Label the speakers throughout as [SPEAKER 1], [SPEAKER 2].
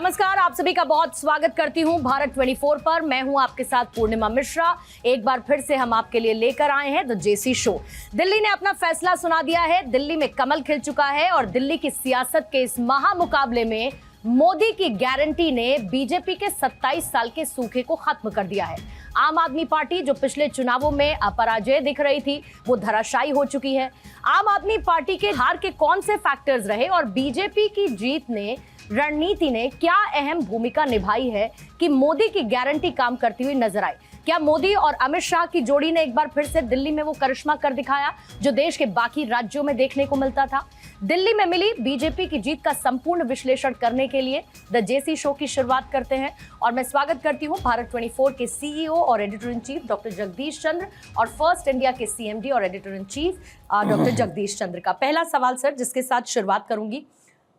[SPEAKER 1] नमस्कार, आप सभी का बहुत स्वागत करती हूं भारत 24 पर। मैं हूं आपके साथ पूर्णिमा मिश्रा। एक बार फिर से हम आपके लिए लेकर आए हैं द जेसी शो। दिल्ली ने अपना फैसला सुना दिया है, दिल्ली में कमल खिल चुका है और दिल्ली की सियासत के इस महामुकाबले में मोदी की गारंटी ने बीजेपी के 27 साल के सूखे को खत्म कर दिया है। आम आदमी पार्टी जो पिछले चुनावों में अपराजय दिख रही थी, वो धराशायी हो चुकी है। आम आदमी पार्टी के हार के कौन से फैक्टर्स रहे और बीजेपी की जीत ने, रणनीति ने क्या अहम भूमिका निभाई है कि मोदी की गारंटी काम करती हुई नजर आई। क्या मोदी और अमित शाह की जोड़ी ने एक बार फिर से दिल्ली में वो करिश्मा कर दिखाया जो देश के बाकी राज्यों में देखने को मिलता था। दिल्ली में मिली बीजेपी की जीत का संपूर्ण विश्लेषण करने के लिए द जेसी शो की शुरुआत करते हैं और मैं स्वागत करती हूं भारत 24 के सीईओ और editor in chief doctor Jagdish Chandra और फर्स्ट इंडिया के सीएमडी और editor in chief doctor Jagdish Chandra का। पहला सवाल सर, जिसके साथ शुरुआत करूंगी,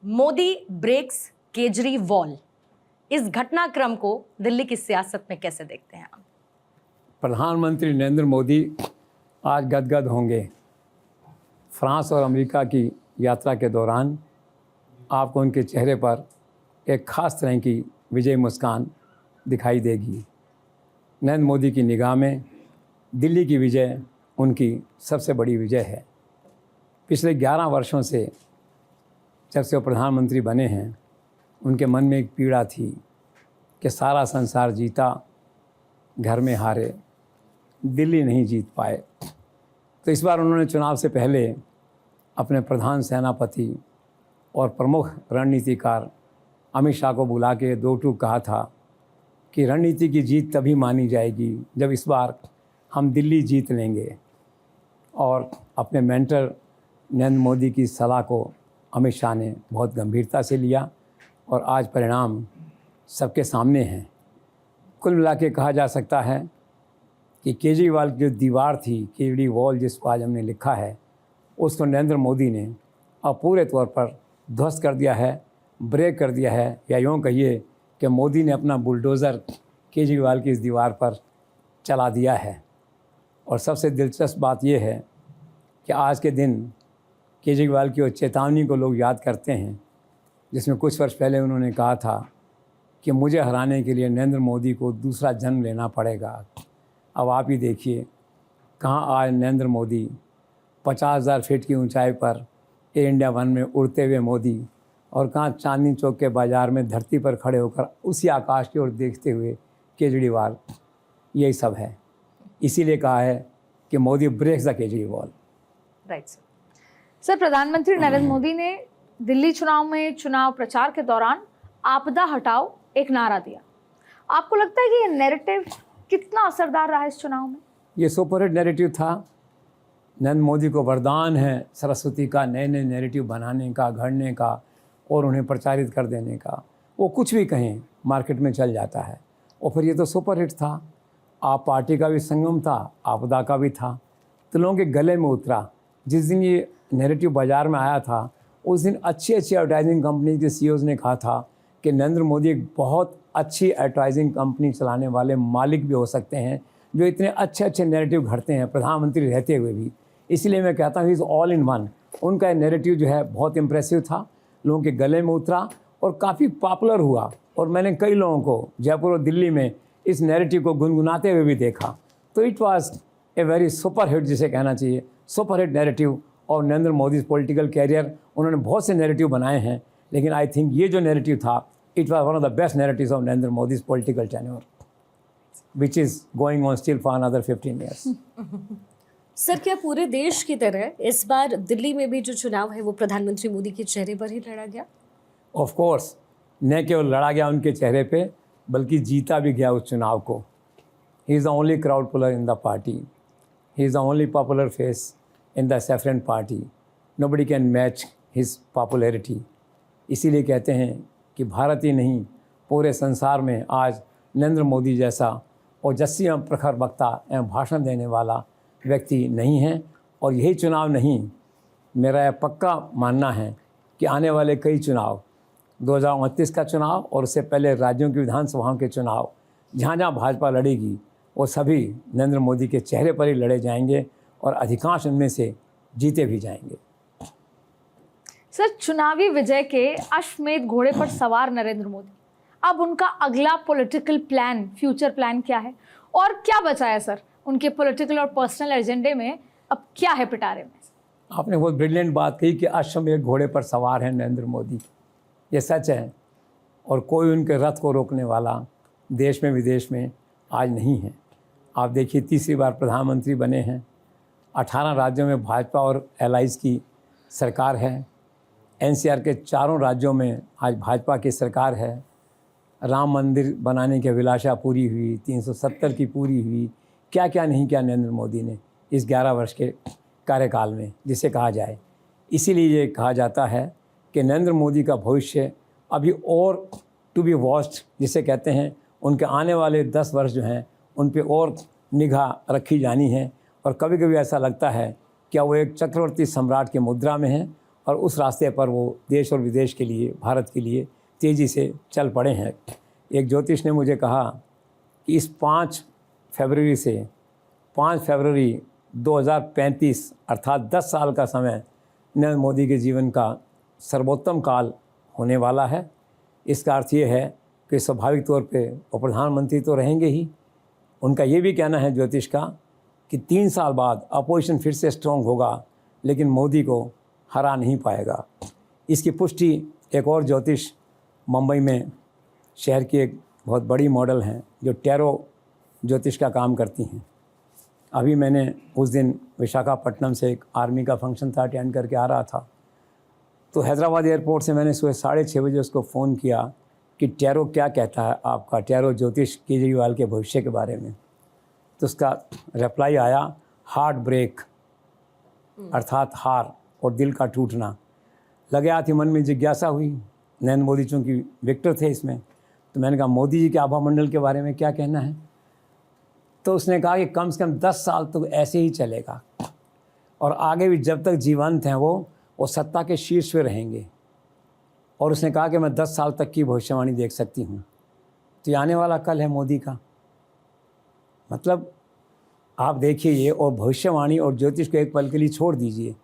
[SPEAKER 1] मोदी ब्रेक्स केजरीवाल, इस घटनाक्रम को दिल्ली की सियासत में कैसे देखते हैं आप?
[SPEAKER 2] प्रधानमंत्री नरेंद्र मोदी आज गदगद होंगे। फ्रांस और अमेरिका की यात्रा के दौरान आपको उनके चेहरे पर एक ख़ास तरह की विजय मुस्कान दिखाई देगी। नरेंद्र मोदी की निगाह में दिल्ली की विजय उनकी सबसे बड़ी विजय है। पिछले 11 वर्षों से जब से वो प्रधानमंत्री बने हैं, उनके मन में एक पीड़ा थी कि सारा संसार जीता, घर में हारे, दिल्ली नहीं जीत पाए। तो इस बार उन्होंने चुनाव से पहले अपने प्रधान सेनापति और प्रमुख रणनीतिकार अमित शाह को बुला के दो टूक कहा था कि रणनीति की जीत तभी मानी जाएगी जब इस बार हम दिल्ली जीत लेंगे। और अपने मेंटर नरेंद्र मोदी की सलाह को अमित शाह ने बहुत गंभीरता से लिया और आज परिणाम सबके सामने हैं। कुल मिला के कहा जा सकता है कि केजरीवाल की जो दीवार थी, केजरी वॉल जिसको आज हमने लिखा है, उसको नरेंद्र मोदी ने अब पूरे तौर पर ध्वस्त कर दिया है, ब्रेक कर दिया है, या यूँ कहिए कि मोदी ने अपना बुलडोज़र केजरीवाल की इस दीवार पर चला दिया है। और सबसे दिलचस्प बात यह है कि आज के दिन केजरीवाल की उस चेतावनी को लोग याद करते हैं जिसमें कुछ वर्ष पहले उन्होंने कहा था कि मुझे हराने के लिए नरेंद्र मोदी को दूसरा जन्म लेना पड़ेगा। अब आप ही देखिए कहाँ आज नरेंद्र मोदी 50,000 फीट की ऊंचाई पर एयर इंडिया वन में उड़ते हुए मोदी, और कहाँ चांदनी चौक के बाज़ार में धरती पर खड़े होकर उसी आकाश की ओर देखते हुए केजरीवाल। यही सब है, इसीलिए कहा है कि Modi breaks the Kejriwal.
[SPEAKER 3] Right sir, प्रधानमंत्री नरेंद्र मोदी ने दिल्ली चुनाव में चुनाव प्रचार के दौरान आपदा हटाओ एक नारा दिया। आपको लगता है कि ये नैरेटिव कितना असरदार रहा इस चुनाव में?
[SPEAKER 2] ये सुपरहिट नैरेटिव था। नरेंद्र मोदी को वरदान है सरस्वती का नए नए नैरेटिव बनाने का, गढ़ने का और उन्हें प्रचारित कर देने का। वो कुछ भी कहें मार्केट में चल जाता है। और फिर ये तो सुपरहिट था। आप पार्टी का भी संगम था, आपदा का भी था, तो लोगों के गले में उतरा। जिस दिन ये नैरेटिव बाज़ार में आया था, उस दिन अच्छी एडवर्टाइजिंग कंपनी के सीईओज़ ने कहा था कि नरेंद्र मोदी एक बहुत अच्छी एडवर्टाइजिंग कंपनी चलाने वाले मालिक भी हो सकते हैं जो इतने अच्छे अच्छे नैरेटिव घड़ते हैं प्रधानमंत्री रहते हुए भी। इसलिए मैं कहता हूँ इज़ ऑल इन वन। उनका नैरेटिव जो है बहुत इम्प्रेसिव था, लोगों के गले में उतरा और काफ़ी पॉपुलर हुआ। और मैंने कई लोगों को जयपुर और दिल्ली में इस नैरेटिव को गुनगुनाते हुए भी देखा। तो it was a very super hit, जिसे कहना चाहिए सुपर हिट नैरेटिव। और नरेंद्र मोदी पॉलिटिकल कैरियर, उन्होंने बहुत से नैरेटिव बनाए हैं, लेकिन आई थिंक ये जो नैरेटिव था, it was one of the best narratives of Narendra Modi's political tenure, which is going on still for another 15 years.
[SPEAKER 1] Sir, क्या पूरे देश की तरह इस बार दिल्ली में भी जो चुनाव है वो प्रधानमंत्री मोदी के चेहरे पर ही लड़ा गया?
[SPEAKER 2] ऑफ कोर्स, न केवल लड़ा गया उनके चेहरे पे, बल्कि जीता भी गया उस चुनाव को। ही is the only crowd puller in the party, he is the only popular face in the saffron party. Nobody can match his popularity. इसीलिए कहते हैं कि भारत ही नहीं पूरे संसार में आज नरेंद्र मोदी जैसा ओजस्वी एवं प्रखर वक्ता एवं भाषण देने वाला व्यक्ति नहीं है। और यही चुनाव नहीं, मेरा यह पक्का मानना है कि आने वाले कई चुनाव, 2029 का चुनाव और उससे पहले राज्यों की विधानसभाओं के चुनाव, जहाँ जहाँ भाजपा लड़ेगी वो सभी नरेंद्र मोदी के चेहरे पर ही लड़े जाएंगे और अधिकांश उनमें से जीते भी जाएंगे।
[SPEAKER 3] सर, चुनावी विजय के अश्वमेध घोड़े पर सवार नरेंद्र मोदी अब उनका अगला पॉलिटिकल प्लान, फ्यूचर प्लान क्या है और क्या बचा है सर उनके पॉलिटिकल और पर्सनल एजेंडे में? अब क्या है पिटारे में?
[SPEAKER 2] आपने बहुत ब्रिलियंट बात कही कि अश्वमेध घोड़े पर सवार हैं नरेंद्र मोदी। ये सच है और कोई उनके रथ को रोकने वाला देश में विदेश में आज नहीं है। आप देखिए, तीसरी बार प्रधानमंत्री बने हैं। 18 राज्यों में भाजपा और एलाइज की सरकार है। एनसीआर के चारों राज्यों में आज भाजपा की सरकार है। राम मंदिर बनाने की अभिलाषा पूरी हुई, 370 की पूरी हुई। क्या क्या नहीं किया नरेंद्र मोदी ने इस 11 वर्ष के कार्यकाल में, जिसे कहा जाए। इसीलिए ये कहा जाता है कि नरेंद्र मोदी का भविष्य अभी और टू बी वॉच्ड, जिसे कहते हैं। उनके आने वाले 10 वर्ष जो हैं उन पे और निगाह रखी जानी है। और कभी कभी ऐसा लगता है कि वो एक चक्रवर्ती सम्राट की मुद्रा में हैं और उस रास्ते पर वो देश और विदेश के लिए, भारत के लिए तेज़ी से चल पड़े हैं। एक ज्योतिष ने मुझे कहा कि इस 5 फरवरी से 5 फरवरी 2035 अर्थात 10 साल का समय नरेंद्र मोदी के जीवन का सर्वोत्तम काल होने वाला है। इसका अर्थ ये है कि स्वाभाविक तौर पे वो प्रधानमंत्री तो रहेंगे ही। उनका ये भी कहना है ज्योतिष का कि 3 साल बाद अपोजिशन फिर से स्ट्रॉन्ग होगा, लेकिन मोदी को हरा नहीं पाएगा। इसकी पुष्टि एक और ज्योतिष मुंबई में शहर की एक बहुत बड़ी मॉडल हैं जो टैरो ज्योतिष का काम करती हैं। अभी मैंने उस दिन विशाखापट्टनम से एक आर्मी का फंक्शन था, अटेंड करके आ रहा था, तो हैदराबाद एयरपोर्ट से मैंने सुबह 6:30 बजे उसको फ़ोन किया कि टैरो क्या कहता है आपका, टैरो ज्योतिष केजरीवाल के भविष्य के बारे में। तो उसका रिप्लाई आया, हार्ट ब्रेक, अर्थात हार और दिल का टूटना। लगे आती मन में जिज्ञासा हुई। नरेंद्र मोदी चूँकि विक्टर थे इसमें, तो मैंने कहा मोदी जी के आभा मंडल के बारे में क्या कहना है। तो उसने कहा कि कम से कम 10 साल तो ऐसे ही चलेगा और आगे भी जब तक जीवंत हैं वो सत्ता के शीर्ष पे रहेंगे। और उसने कहा कि मैं 10 साल तक की भविष्यवाणी देख सकती हूँ। तो ये आने वाला कल है मोदी का। मतलब आप देखिए ये, और भविष्यवाणी और ज्योतिष को एक पल के लिए छोड़ दीजिए।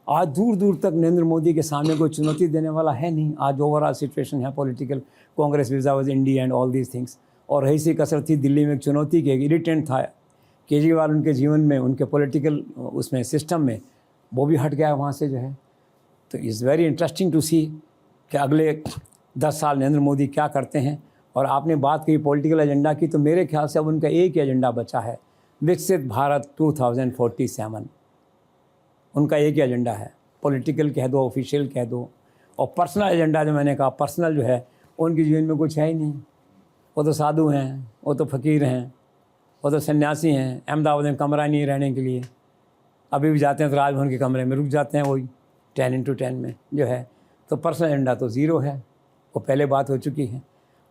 [SPEAKER 2] आज दूर दूर तक नरेंद्र मोदी के सामने कोई चुनौती देने वाला है नहीं। आज ओवरऑल सिचुएशन है political, Congress विज़ India and all these things. और रही सी कसर थी दिल्ली में एक चुनौती के, इरिटेंट था केजरीवाल उनके जीवन में, उनके पॉलिटिकल उसमें सिस्टम में, वो भी हट गया वहाँ से जो है। तो इज़ वेरी इंटरेस्टिंग टू सी कि अगले 10 साल नरेंद्र मोदी क्या करते हैं। और आपने बात की पॉलिटिकल एजेंडा की, तो मेरे ख्याल से अब उनका एक ही एजेंडा बचा है, विकसित भारत 2047। उनका एक ही एजेंडा है, पॉलिटिकल कह दो, ऑफिशियल कह दो। और पर्सनल एजेंडा जो मैंने कहा, पर्सनल जो है उनके जीवन में कुछ है ही नहीं। वो तो साधु हैं, वो तो फ़कीर हैं, वो तो सन्यासी हैं। अहमदाबाद में कमरा नहीं रहने के लिए, अभी भी जाते हैं तो राजभवन के कमरे में रुक जाते हैं, वही 10x10 में जो है। तो पर्सनल एजेंडा तो ज़ीरो है, वो पहले बात हो चुकी है।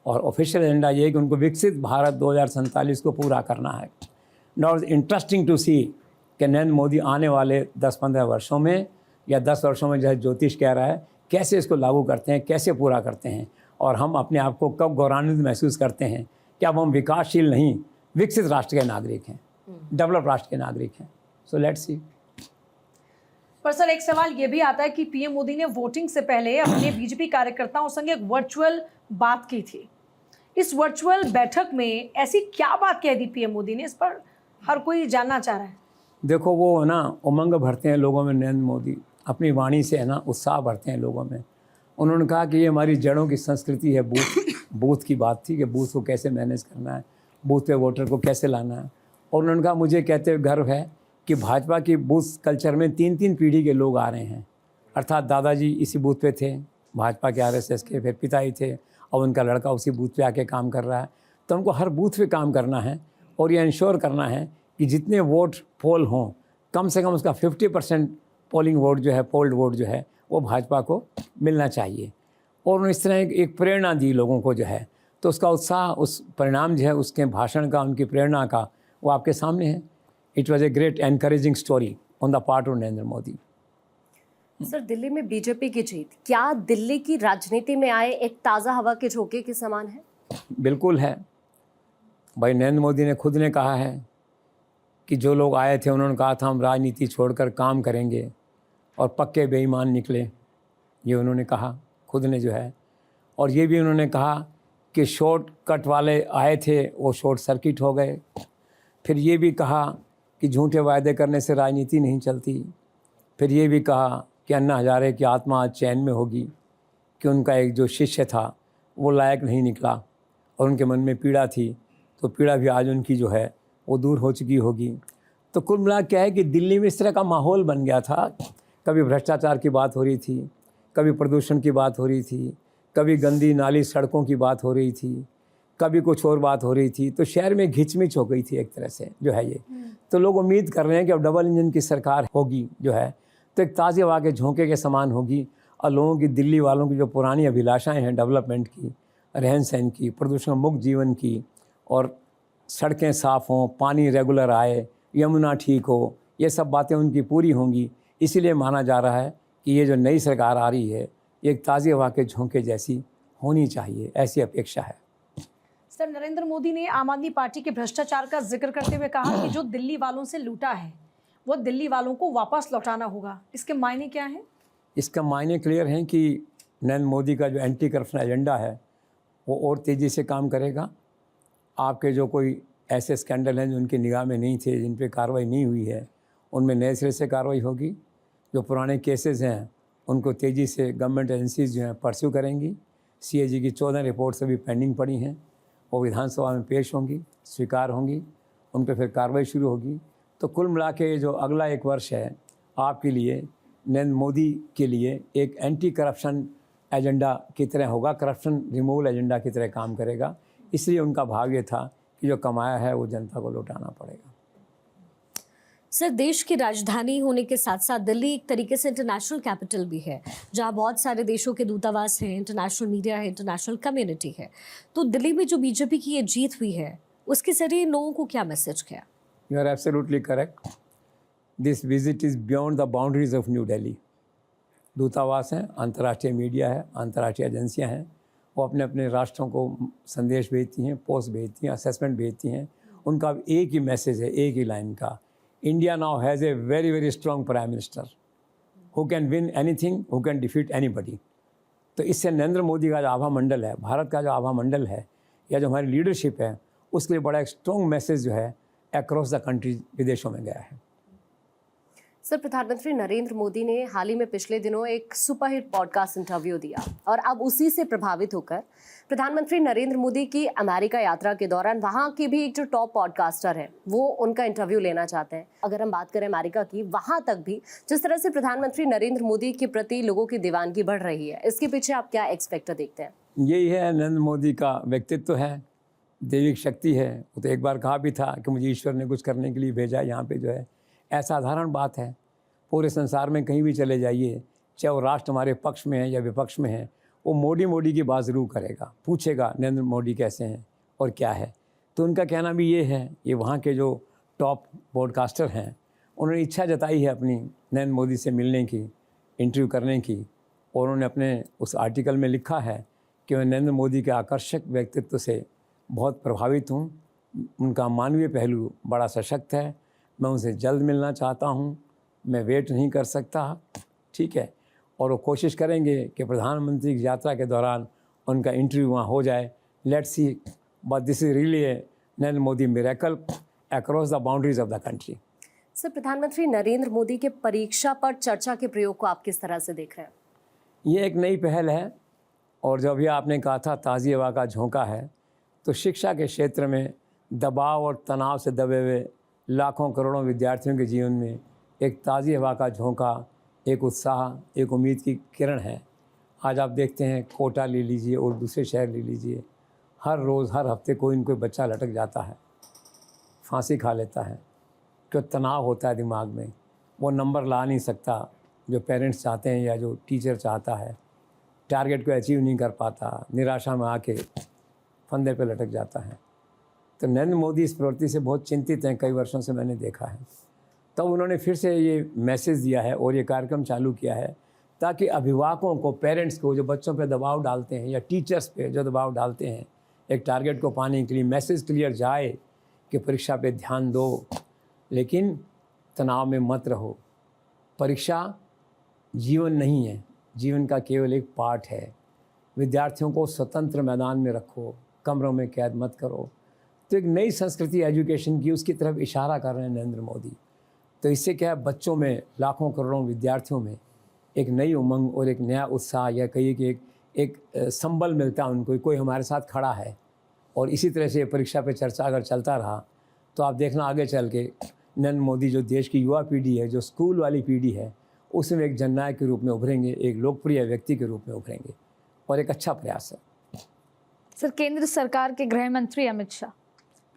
[SPEAKER 2] और ऑफिशियल एजेंडा ये है कि उनको विकसित भारत 2047 को पूरा करना है। नाउ इंटरेस्टिंग टू सी कि नरेंद्र मोदी आने वाले 10-15 वर्षों में या 10 वर्षों में, जो है ज्योतिष कह रहा है, कैसे इसको लागू करते हैं, कैसे पूरा करते हैं। और हम अपने आप को कब गौरवान्वित महसूस करते हैं कि अब हम विकासशील नहीं, विकसित राष्ट्र के नागरिक हैं, डेवलप राष्ट्र के नागरिक हैं। सो लेट्स सी।
[SPEAKER 4] पर सर एक सवाल ये भी आता है कि पीएम मोदी ने वोटिंग से पहले अपने बीजेपी कार्यकर्ताओं संग एक वर्चुअल बात की थी। इस वर्चुअल बैठक में ऐसी क्या बात कह दी पीएम मोदी ने, इस पर हर कोई जानना चाह रहा है।
[SPEAKER 2] देखो वो है ना, उमंग भरते हैं लोगों में नरेंद्र मोदी, अपनी वाणी से है ना उत्साह भरते हैं लोगों में। उन्होंने कहा कि ये हमारी जड़ों की संस्कृति है। बूथ की बात थी कि बूथ को कैसे मैनेज करना है, बूथ पे वोटर को कैसे लाना है। और उन्होंने कहा मुझे कहते हुए गर्व है कि भाजपा की बूथ कल्चर में 3-3 पीढ़ी के लोग आ रहे हैं। अर्थात दादाजी इसी बूथ पे थे भाजपा के, आरएसएस के, फिर पिता ही थे और उनका लड़का उसी बूथ पे आके काम कर रहा है। तो हमको हर बूथ पे काम करना है और ये इंश्योर करना है कि जितने वोट पोल हों, कम से कम उसका 50% पोलिंग वोट जो है, पोल्ड वोट जो है, वो भाजपा को मिलना चाहिए। और उन्होंने इस तरह एक प्रेरणा दी लोगों को जो है। तो उसका उत्साह, उस परिणाम जो है उसके भाषण का, उनकी प्रेरणा का, वो आपके सामने है। It was a great encouraging story on the part of Narendra Modi.
[SPEAKER 1] Sir Delhi में बीजेपी की जीत क्या दिल्ली की राजनीति में आए एक ताज़ा हवा के झोंके के समान है?
[SPEAKER 2] बिल्कुल है भाई। नरेंद्र मोदी ने खुद ने कहा है कि जो लोग आए थे उन्होंने कहा था हम राजनीति छोड़कर काम करेंगे, और पक्के बेईमान निकले, ये उन्होंने कहा खुद ने जो है। और ये भी उन्होंने कहा कि शॉर्ट कट वाले आए थे वो शॉर्ट सर्किट हो गए। फिर ये भी कहा कि झूठे वायदे करने से राजनीति नहीं चलती। फिर ये भी कहा कि अन्ना हजारे की आत्मा आज चैन में होगी कि उनका एक जो शिष्य था वो लायक नहीं निकला और उनके मन में पीड़ा थी, तो पीड़ा भी आज उनकी जो है वो दूर हो चुकी होगी। तो कुल मिला क्या है कि दिल्ली में इस तरह का माहौल बन गया था, कभी भ्रष्टाचार की बात हो रही थी, कभी प्रदूषण की बात हो रही थी, कभी गंदी नाली सड़कों की बात हो रही थी, कभी कुछ और बात हो रही थी। तो शहर में घिचमिच हो गई थी एक तरह से जो है ये। तो लोग उम्मीद कर रहे हैं कि अब डबल इंजन की सरकार होगी जो है, तो एक ताज़ी हवा के झोंके के समान होगी और लोगों की, दिल्ली वालों की जो पुरानी अभिलाषाएं हैं डेवलपमेंट की, रहन सहन की, प्रदूषण मुक्त जीवन की, और सड़कें साफ़ हों, पानी रेगुलर आए, यमुना ठीक हो, ये सब बातें उनकी पूरी होंगी। इसीलिए माना जा रहा है कि ये जो नई सरकार आ रही है ये एक ताज़ी हवा के झोंके जैसी होनी चाहिए, ऐसी अपेक्षा है।
[SPEAKER 4] सर, नरेंद्र मोदी ने आम आदमी पार्टी के भ्रष्टाचार का जिक्र करते हुए कहा कि जो दिल्ली वालों से लूटा है वो दिल्ली वालों को वापस लौटाना होगा। इसके मायने क्या हैं?
[SPEAKER 2] इसका मायने क्लियर हैं कि नरेंद्र मोदी का जो एंटी करप्शन एजेंडा है वो और तेज़ी से काम करेगा। आपके जो कोई ऐसे स्कैंडल हैं जो उनकी निगाह में नहीं थे, जिन पे कार्रवाई नहीं हुई है, उनमें नए सिरे से कार्रवाई होगी। जो पुराने केसेस हैं उनको तेज़ी से गवर्नमेंट एजेंसीज जो हैं परस्यू करेंगी। CAG की 14 रिपोर्ट्स अभी पेंडिंग पड़ी हैं, वो विधानसभा में पेश होंगी, स्वीकार होंगी, उन पर फिर कार्रवाई शुरू होगी। तो कुल मिला के जो अगला एक वर्ष है आपके लिए, नरेंद्र मोदी के लिए एक एंटी करप्शन एजेंडा की तरह होगा, करप्शन रिमूवल एजेंडा की तरह काम करेगा। इसलिए उनका भाव ये था कि जो कमाया है वो जनता को लौटाना पड़ेगा।
[SPEAKER 1] सर, देश की राजधानी होने के साथ साथ दिल्ली एक तरीके से इंटरनेशनल कैपिटल भी है, जहाँ बहुत सारे देशों के दूतावास हैं, इंटरनेशनल मीडिया है, इंटरनेशनल कम्युनिटी है। तो दिल्ली में जो बीजेपी की ये जीत हुई है उसके जरिए लोगों को क्या मैसेज गया?
[SPEAKER 2] You are absolutely correct. This visit is beyond the boundaries of New Delhi. दूतावास हैं, अंतर्राष्ट्रीय मीडिया है, अंतर्राष्ट्रीय एजेंसियाँ हैं, वो अपने अपने राष्ट्रों को संदेश भेजती हैं, पोस्ट भेजती हैं, असेसमेंट भेजती हैं। उनका अब एक ही मैसेज है, एक ही लाइन का, India now has a very very strong prime minister who can win anything, who can defeat anybody. तो इससे नरेंद्र मोदी का जो आभा मंडल है, भारत का जो आभा मंडल है, या जो हमारी लीडरशिप है, उसके लिए बड़ा एक स्ट्रॉन्ग मैसेज जो है अक्रॉस द कंट्री, विदेशों में गया है।
[SPEAKER 1] सर, प्रधानमंत्री नरेंद्र मोदी ने हाल ही में पिछले दिनों एक सुपरहिट पॉडकास्ट इंटरव्यू दिया और अब उसी से प्रभावित होकर प्रधानमंत्री नरेंद्र मोदी की अमेरिका यात्रा के दौरान वहां की भी एक जो टॉप पॉडकास्टर है वो उनका इंटरव्यू लेना चाहते हैं। अगर हम बात करें अमेरिका की, वहां तक भी जिस तरह से प्रधानमंत्री नरेंद्र मोदी के प्रति लोगों की दीवानगी बढ़ रही है, इसके पीछे आप क्या एक्सपेक्ट देखते हैं?
[SPEAKER 2] यही है नरेंद्र मोदी का व्यक्तित्व है, दैविक शक्ति है। वो तो एक बार कहा भी था कि मुझे ईश्वर ने कुछ करने के लिए भेजा है यहाँ पे जो है। असाधारण बात है, पूरे संसार में कहीं भी चले जाइए, चाहे वो राष्ट्र हमारे पक्ष में है या विपक्ष में है, वो मोदी की बात ज़रूर करेगा, पूछेगा नरेंद्र मोदी कैसे हैं और क्या है। तो उनका कहना भी ये है, ये वहाँ के जो टॉप पॉडकास्टर हैं उन्होंने इच्छा जताई है अपनी नरेंद्र मोदी से मिलने की, इंटरव्यू करने की, और उन्होंने अपने उस आर्टिकल में लिखा है कि मैं नरेंद्र मोदी के आकर्षक व्यक्तित्व से बहुत प्रभावित हूँ, उनका मानवीय पहलू बड़ा सशक्त है, मैं उनसे जल्द मिलना चाहता हूँ, मैं वेट नहीं कर सकता। ठीक है, और वो कोशिश करेंगे कि प्रधानमंत्री की यात्रा के दौरान उनका इंटरव्यू वहाँ हो जाए। Let's see, but this is really a Narendra Modi miracle across the boundaries of the country.
[SPEAKER 1] Sir, प्रधानमंत्री नरेंद्र मोदी के परीक्षा पर चर्चा के प्रयोग को आप किस तरह से देख रहे हैं?
[SPEAKER 2] ये एक नई पहल है, और जो अभी आपने कहा था ताज़ी हवा का झोंका है, तो शिक्षा के क्षेत्र में दबाव और तनाव से दबे हुए लाखों करोड़ों विद्यार्थियों के जीवन में एक ताज़ी हवा का झोंका, एक उत्साह, एक उम्मीद की किरण है। आज आप देखते हैं, कोटा ले लीजिए और दूसरे शहर ले लीजिए, हर रोज़ हर हफ्ते कोई न कोई बच्चा लटक जाता है, फांसी खा लेता है। जो तनाव होता है दिमाग में, वो नंबर ला नहीं सकता जो पेरेंट्स चाहते हैं या जो टीचर चाहता है, टारगेट को अचीव नहीं कर पाता, निराशा में आके फंदे पे लटक जाता है। तो नरेंद्र मोदी इस प्रवृत्ति से बहुत चिंतित हैं, कई वर्षों से मैंने देखा है। तब उन्होंने फिर से ये मैसेज दिया है और ये कार्यक्रम चालू किया है ताकि अभिभावकों को, पेरेंट्स को, जो बच्चों पे दबाव डालते हैं या टीचर्स पे जो दबाव डालते हैं एक टारगेट को पाने के लिए, मैसेज क्लियर जाए कि परीक्षा पे ध्यान दो, लेकिन तनाव में मत रहो। परीक्षा जीवन नहीं है, जीवन का केवल एक पार्ट है। विद्यार्थियों को स्वतंत्र मैदान में रखो, कमरों में कैद मत करो। तो एक नई संस्कृति एजुकेशन की उसकी तरफ इशारा कर रहे हैं नरेंद्र मोदी। तो इससे क्या है, बच्चों में, लाखों करोड़ों विद्यार्थियों में एक नई उमंग और एक नया उत्साह, या कहिए कि एक संबल मिलता है उनको, कोई हमारे साथ खड़ा है। और इसी तरह से परीक्षा पे चर्चा अगर चलता रहा तो आप देखना आगे चल के नरेंद्र मोदी जो देश की युवा पीढ़ी है, जो स्कूल वाली पीढ़ी है, उसमें एक जननायक के रूप में उभरेंगे, एक लोकप्रिय व्यक्ति के रूप में उभरेंगे, और एक अच्छा प्रयास है।
[SPEAKER 3] सर, केंद्र सरकार के गृह मंत्री अमित शाह,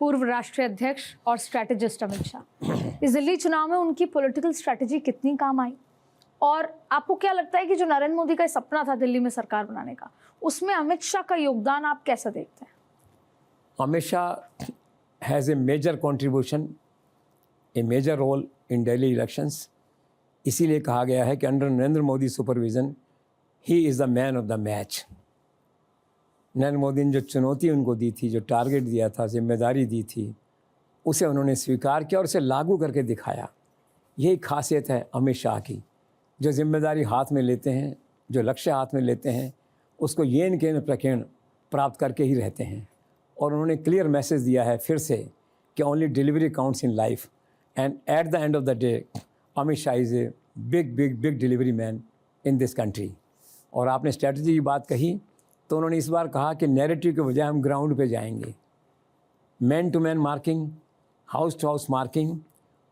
[SPEAKER 3] पूर्व राष्ट्रीय अध्यक्ष और स्ट्रैटेजिस्ट अमित शाह, इस दिल्ली चुनाव में उनकी पॉलिटिकल स्ट्रैटेजी कितनी काम आई? और आपको क्या लगता है कि जो नरेंद्र मोदी का सपना था दिल्ली में सरकार बनाने का, उसमें अमित शाह का योगदान आप कैसा देखते हैं?
[SPEAKER 2] Amit Shah has a major contribution, a major role in Delhi elections. इसीलिए कहा गया है कि under Narendra Modi supervision he is the man of the match. Narendra Modi ने जो चुनौती उनको दी थी, जो टारगेट दिया था, जिम्मेदारी दी थी, उसे उन्होंने स्वीकार किया और उसे लागू करके दिखाया। यही खासियत है अमित शाह की, जो जिम्मेदारी हाथ में लेते हैं, जो लक्ष्य हाथ में लेते हैं, उसको येन केन प्रकेण प्राप्त करके ही रहते हैं। और उन्होंने क्लियर मैसेज दिया है फिर से कि only delivery counts in life, and at the end of the day Amit Shah is a big big big delivery man in this country. और आपने स्ट्रैटेजी की बात कही, तो उन्होंने इस बार कहा कि नैरेटिव के बजाय हम ग्राउंड पे जाएंगे, man to man marking, house to house marking.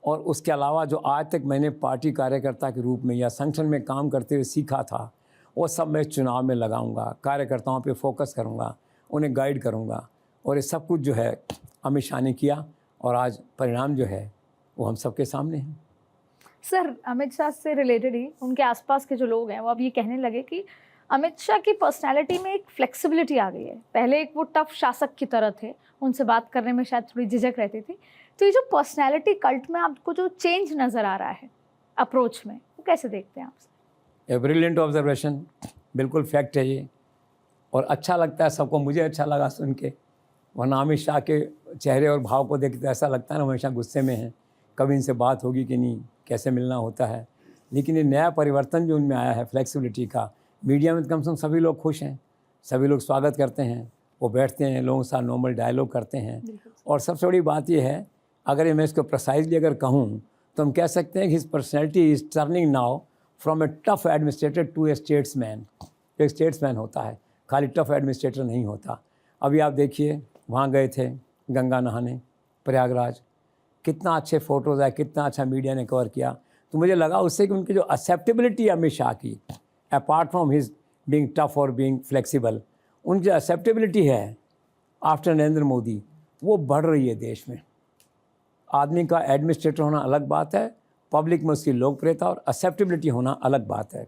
[SPEAKER 2] और उसके अलावा जो आज तक मैंने पार्टी कार्यकर्ता के रूप में या संगठन में काम करते हुए सीखा था, वो सब मैं चुनाव में लगाऊंगा, कार्यकर्ताओं पे फोकस करूंगा, उन्हें गाइड करूंगा। और ये सब कुछ जो है अमित शाह ने किया, और आज परिणाम जो है वो हम सबके सामने है।
[SPEAKER 3] सर, अमित शाह से रिलेटेड ही उनके आसपास के जो लोग हैं वो अब ये कहने लगे कि अमित शाह की पर्सनैलिटी में एक फ्लेक्सिबिलिटी आ गई है। पहले एक वो टफ शासक की तरह थे, उनसे बात करने में शायद थोड़ी झिझक रहती थी। तो ये जो पर्सनैलिटी कल्ट में आपको जो चेंज नज़र आ रहा है अप्रोच में, वो कैसे देखते हैं आप?
[SPEAKER 2] ए ब्रिलियंट ऑब्जर्वेशन, बिल्कुल फैक्ट है ये, और अच्छा लगता है सबको। मुझे अच्छा लगा सुन के, वरना अमित शाह के चेहरे और भाव को देखते ऐसा लगता है ना हमेशा गुस्से में हैं, कभी इनसे बात होगी कि नहीं, कैसे मिलना होता है। लेकिन ये नया परिवर्तन जो उनमें आया है फ्लेक्सिबिलिटी का, मीडिया में कम से कम सभी लोग खुश हैं, सभी लोग स्वागत करते हैं, वो बैठते हैं, लोगों के साथ नॉर्मल डायलॉग करते हैं। और सबसे बड़ी बात ये है, अगर मैं इसको प्रिसाइजली अगर कहूँ तो हम कह सकते हैं कि his personality is turning now from a tough administrator to a statesman. एक स्टेट्समैन होता है, खाली टफ एडमिनिस्ट्रेटर नहीं होता। अभी आप देखिए, वहाँ गए थे गंगा नहाने प्रयागराज, कितना अच्छे फ़ोटोज़ आए, कितना अच्छा मीडिया ने कवर किया। तो मुझे लगा उससे कि उनकी जो एक्सेप्टेबिलिटी अमित शाह की, apart from his being tough और बीइंग फ्लेक्सिबल, उनकी जो एक्सेप्टेबिलिटी है आफ्टर नरेंद्र मोदी, वो बढ़ रही है देश में। आदमी का एडमिनिस्ट्रेटर होना अलग बात है, पब्लिक में उसकी लोकप्रियता और एक्सेप्टेबिलिटी होना अलग बात है।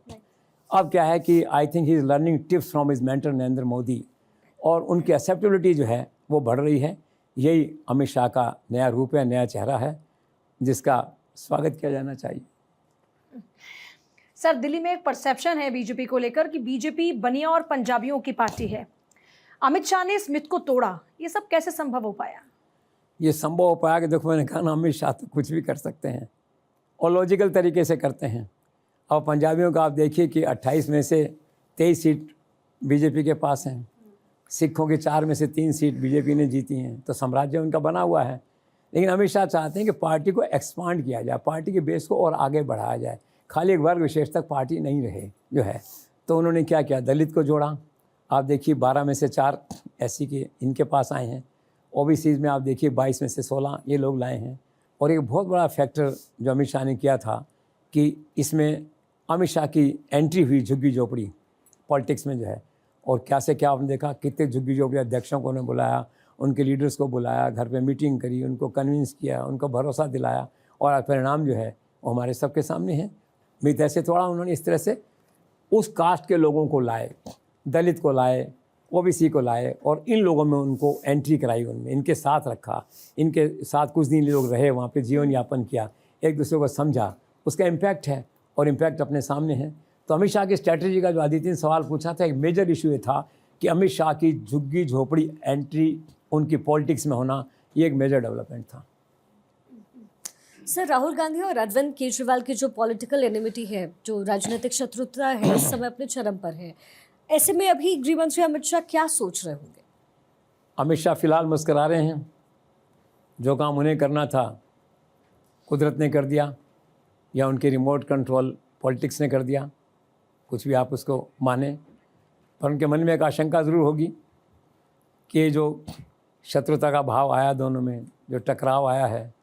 [SPEAKER 2] अब क्या है कि I think he is learning tips from his mentor Narendra Modi, और उनकी एक्सेप्टेबिलिटी जो है वो बढ़ रही है। यही अमित शाह का नया रूप है, नया चेहरा है, जिसका स्वागत किया जाना चाहिए।
[SPEAKER 4] सर, दिल्ली में एक परसेप्शन है बीजेपी को लेकर कि बीजेपी बनिया और पंजाबियों की पार्टी है। अमित शाह ने इस मिथ को तोड़ा, ये सब कैसे संभव हो पाया?
[SPEAKER 2] ये संभव हो पाया कि देखो, मैंने कहा ना, अमित शाह तो कुछ भी कर सकते हैं और लॉजिकल तरीके से करते हैं। और पंजाबियों का आप देखिए कि 28 में से 23 सीट बीजेपी के पास हैं, सिखों की 4 में से 3 सीट बीजेपी ने जीती हैं, तो साम्राज्य उनका बना हुआ है। लेकिन अमित शाह चाहते हैं कि पार्टी को एक्सपांड किया जाए, पार्टी के बेस को और आगे बढ़ाया जाए, खाली एक वर्ग विशेष तक पार्टी नहीं रहे जो है। तो उन्होंने क्या किया, दलित को जोड़ा। आप देखिए 12 में से 4 एससी के इनके पास आए हैं, ओबीसी में आप देखिए 22 में से 16 ये लोग लाए हैं। और एक बहुत बड़ा फैक्टर जो अमित शाह ने किया था कि इसमें अमित शाह की एंट्री हुई झुग्गी झोपड़ी पॉलिटिक्स में जो है। और क्या से क्या आपने देखा, कितने झुग्गी झोपड़ी अध्यक्षों को उन्होंने बुलाया, उनके लीडर्स को बुलाया, घर पे मीटिंग करी, उनको कन्विंस किया, उनको भरोसा दिलाया, और परिणाम जो है वो हमारे सबके सामने है। मित ऐसे थोड़ा उन्होंने इस तरह से उस कास्ट के लोगों को लाए, दलित को लाए, ओबीसी को लाए, और इन लोगों में उनको एंट्री कराई, उनमें इनके साथ रखा, इनके साथ कुछ दिन लोग रहे, वहाँ पे जीवन यापन किया, एक दूसरे को समझा। उसका इम्पैक्ट है, और इम्पैक्ट अपने सामने है। तो अमित शाह की स्ट्रैटेजी का जो आदित्य ने सवाल पूछा था, एक मेजर इशू ये था कि अमित शाह की झुग्गी झोपड़ी एंट्री उनकी पॉलिटिक्स में होना, ये एक मेजर डेवलपमेंट था।
[SPEAKER 1] सर, राहुल गांधी और अरविंद केजरीवाल की जो पॉलिटिकल एनिमिटी है, जो राजनीतिक शत्रुता है, इस समय अपने चरम पर है। ऐसे में अभी गृह मंत्री अमित शाह क्या सोच रहे होंगे?
[SPEAKER 2] अमित शाह फिलहाल मुस्करा रहे हैं। जो काम उन्हें करना था कुदरत ने कर दिया या उनके रिमोट कंट्रोल पॉलिटिक्स ने कर दिया, कुछ भी आप उसको माने, पर उनके मन में एक आशंका ज़रूर होगी कि जो शत्रुता का भाव आया दोनों में, जो टकराव आया है,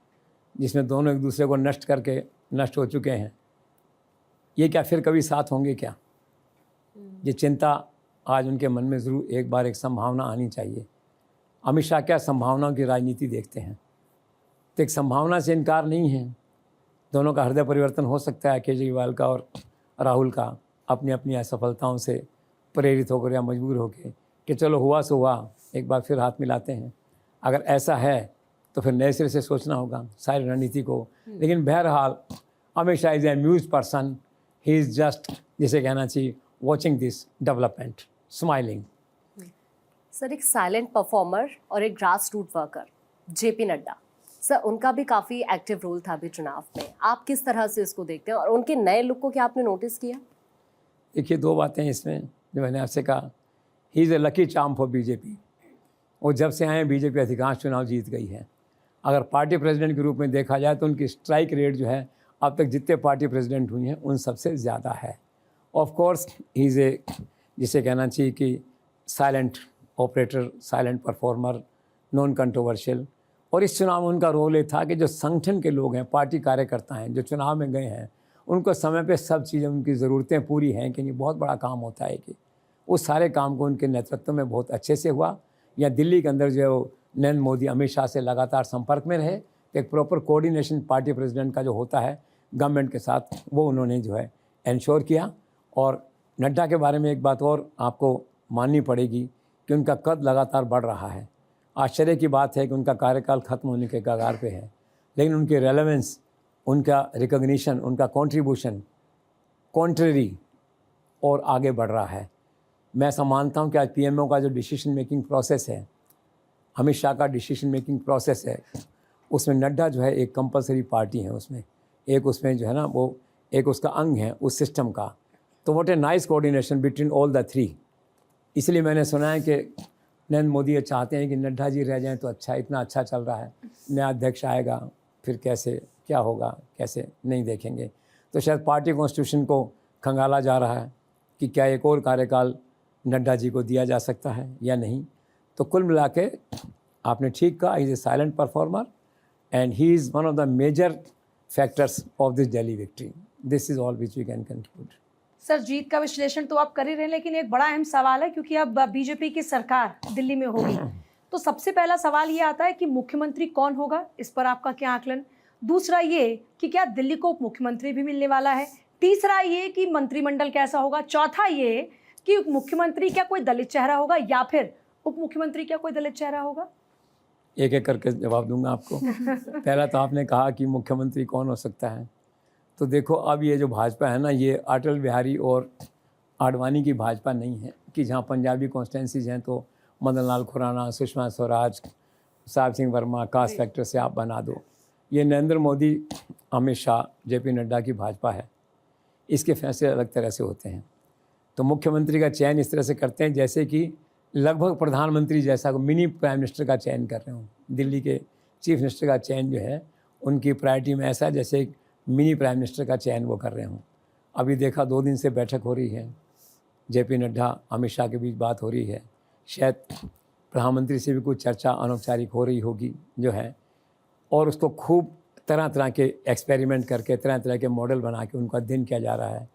[SPEAKER 2] जिसमें दोनों एक दूसरे को नष्ट करके नष्ट हो चुके हैं, ये क्या फिर कभी साथ होंगे क्या? ये चिंता आज उनके मन में ज़रूर एक बार एक संभावना आनी चाहिए। अमित शाह क्या संभावनाओं की राजनीति देखते हैं, तो एक संभावना से इनकार नहीं है। दोनों का हृदय परिवर्तन हो सकता है, केजरीवाल का और राहुल का, अपनी अपनी असफलताओं से प्रेरित होकर या मजबूर होकर कि चलो हुआ सो हुआ, एक बार फिर हाथ मिलाते हैं। अगर ऐसा है तो फिर नए सिरे से सोचना होगा सारी रणनीति को। लेकिन बहरहाल Amit Shah is a amuse person, he is just, जिसे कहना चाहिए, watching this development, smiling.
[SPEAKER 1] Sir, एक साइलेंट परफॉर्मर और एक grass root worker JP Nadda, sir उनका भी काफ़ी एक्टिव रोल था अभी चुनाव में। आप किस तरह से इसको देखते हैं और उनके नए लुक को क्या आपने नोटिस किया?
[SPEAKER 2] देखिए, दो बातें इसमें जो मैंने आपसे कहा, he is A lucky charm for BJP. वो जब से आए बीजेपी अधिकांश चुनाव जीत गई है। अगर पार्टी प्रेसिडेंट के रूप में देखा जाए तो उनकी स्ट्राइक रेट जो है अब तक जितने पार्टी प्रेसिडेंट हुई हैं उन सबसे ज़्यादा है। ऑफ कोर्स ही इज़ ए, जिसे कहना चाहिए कि silent operator, silent performer, non controversial. और इस चुनाव में उनका रोल ये था कि जो संगठन के लोग हैं, पार्टी कार्यकर्ता हैं, जो चुनाव में गए हैं, उनको समय पे सब चीज़ें, उनकी ज़रूरतें पूरी हैं कि नहीं, बहुत बड़ा काम होता है कि उस सारे काम को उनके नेतृत्व में बहुत अच्छे से हुआ। या दिल्ली के अंदर जो नरेंद्र मोदी अमित शाह से लगातार संपर्क में रहे, तो एक प्रॉपर कोऑर्डिनेशन पार्टी प्रेसिडेंट का जो होता है गवर्नमेंट के साथ, वो उन्होंने जो है इंश्योर किया। और नड्डा के बारे में एक बात और आपको माननी पड़ेगी कि उनका कद लगातार बढ़ रहा है। आश्चर्य की बात है कि उनका कार्यकाल ख़त्म होने के कगार पे है, लेकिन उनकी रेलेवेंस, उनका रिकॉग्निशन, उनका कंट्रीब्यूशन कॉन्ट्ररी और आगे बढ़ रहा है। मैं ऐसा मानता हूं कि आज पीएमओ का जो डिसीजन मेकिंग प्रोसेस है, अमित शाह का डिसीजन मेकिंग प्रोसेस है, उसमें नड्डा जो है एक कंपलसरी पार्टी है, उसमें एक, उसमें जो है ना वो एक उसका अंग है उस सिस्टम का। तो what a nice coordination between all the three. इसलिए मैंने सुना है कि नरेंद्र मोदी ये चाहते हैं कि नड्डा जी रह जाएं तो अच्छा, इतना अच्छा चल रहा है, नया अध्यक्ष आएगा फिर कैसे क्या होगा, कैसे नहीं देखेंगे। तो शायद पार्टी कॉन्स्टिट्यूशन को खंगाला जा रहा है कि क्या एक और कार्यकाल नड्डा जी को दिया जा सकता है या नहीं। तो कुल मिला के आपने ठीक कहा, he is a silent performer and he is one of the major factors of this Delhi victory. This is all which we can conclude.
[SPEAKER 4] Sir, जीत का विश्लेषण तो आप कर ही रहे हैं, लेकिन एक बड़ा अहम सवाल है, क्योंकि अब बीजेपी की सरकार दिल्ली में होगी, तो सबसे पहला सवाल ये आता है कि मुख्यमंत्री कौन होगा, इस पर आपका क्या आकलन? दूसरा ये कि क्या दिल्ली को उप मुख्यमंत्री भी मिलने वाला है? तीसरा ये कि मंत्रिमंडल कैसा होगा? चौथा ये कि मुख्यमंत्री क्या कोई दलित चेहरा होगा या फिर उप मुख्यमंत्री क्या कोई दलित चेहरा होगा?
[SPEAKER 2] एक एक करके जवाब दूंगा आपको। पहला तो आपने कहा कि मुख्यमंत्री कौन हो सकता है, तो देखो अब ये जो भाजपा है ना, ये अटल बिहारी और आडवाणी की भाजपा नहीं है कि जहाँ पंजाबी कॉन्स्टिट्यूंसीज हैं तो मदन लाल खुराना, सुषमा स्वराज, साहब सिंह वर्मा, कास्ट फैक्टर से आप बना दो। ये नरेंद्र मोदी, अमित शाह, जेपी नड्डा की भाजपा है। इसके फैसले अलग तरह से होते हैं। तो मुख्यमंत्री का चयन इस तरह से करते हैं जैसे कि लगभग प्रधानमंत्री जैसा मिनी प्राइम मिनिस्टर का चयन कर रहे हों। दिल्ली के चीफ मिनिस्टर का चयन जो है उनकी प्रायोरिटी में ऐसा जैसे एक मिनी प्राइम मिनिस्टर का चयन वो कर रहे हों। अभी देखा 2 दिन से बैठक हो रही है, जेपी नड्डा अमित शाह के बीच बात हो रही है, शायद प्रधानमंत्री से भी कुछ चर्चा अनौपचारिक हो रही होगी जो है, और उसको खूब तरह तरह के एक्सपेरिमेंट करके, तरह तरह के मॉडल बना के उनका अध्ययन किया जा रहा है।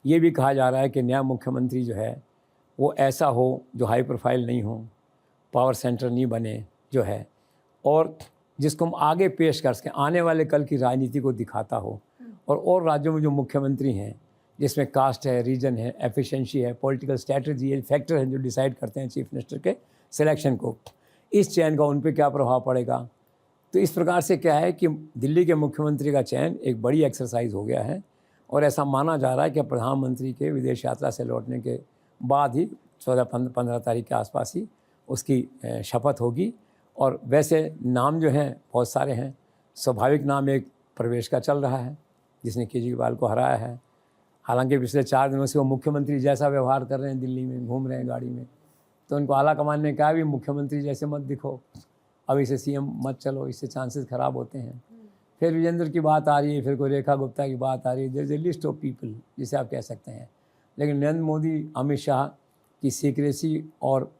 [SPEAKER 2] ये भी कहा जा रहा है कि नया मुख्यमंत्री जो है वो ऐसा हो जो हाई प्रोफाइल नहीं हो, पावर सेंटर नहीं बने जो है, और जिसको हम आगे पेश कर सकें, आने वाले कल की राजनीति को दिखाता हो। और राज्यों में जो मुख्यमंत्री हैं जिसमें कास्ट है, रीजन है, एफिशिएंसी है, पॉलिटिकल स्ट्रैटेजी है, फैक्टर हैं जो डिसाइड करते हैं चीफ मिनिस्टर के सिलेक्शन को, इस चयन का उन पर क्या प्रभाव पड़ेगा। तो इस प्रकार से क्या है कि दिल्ली के मुख्यमंत्री का चयन एक बड़ी एक्सरसाइज हो गया है, और ऐसा माना जा रहा है कि प्रधानमंत्री के विदेश यात्रा से लौटने के बाद ही 14-15 तारीख के आसपास ही उसकी शपथ होगी। और वैसे नाम जो हैं बहुत सारे हैं। स्वाभाविक नाम एक प्रवेश का चल रहा है जिसने केजरीवाल को हराया है। हालांकि पिछले 4 दिनों से वो मुख्यमंत्री जैसा व्यवहार कर रहे हैं, दिल्ली में घूम रहे हैं गाड़ी में, तो उनको आला कमान ने कहा भी मुख्यमंत्री जैसे मत दिखो, अब इसे सीएम मत चलो, इससे चांसेस ख़राब होते हैं। फिर विजेंद्र की बात आ रही है, फिर कोई रेखा गुप्ता की बात आ रही है, there is a list of people जिसे आप कह सकते हैं। लेकिन नरेंद्र मोदी, अमित शाह की सीक्रेसी और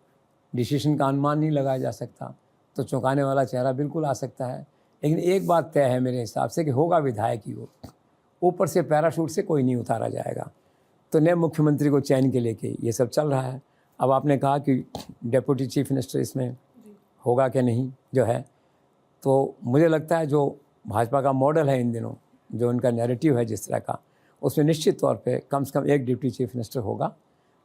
[SPEAKER 2] डिसीजन का अनुमान नहीं लगाया जा सकता, तो चौंकाने वाला चेहरा बिल्कुल आ सकता है। लेकिन एक बात तय है मेरे हिसाब से कि होगा विधायक ही वो, ऊपर से पैराशूट से कोई नहीं उतारा जाएगा। तो नए मुख्यमंत्री को चयन के लेके ये सब चल रहा है। अब आपने कहा कि डेप्यूटी चीफ मिनिस्टर इसमें होगा कि नहीं जो है, तो मुझे लगता है जो भाजपा का मॉडल है इन दिनों, जो उनका नैरेटिव है जिस तरह का, उसमें निश्चित तौर पे कम से कम एक डिप्टी चीफ मिनिस्टर होगा,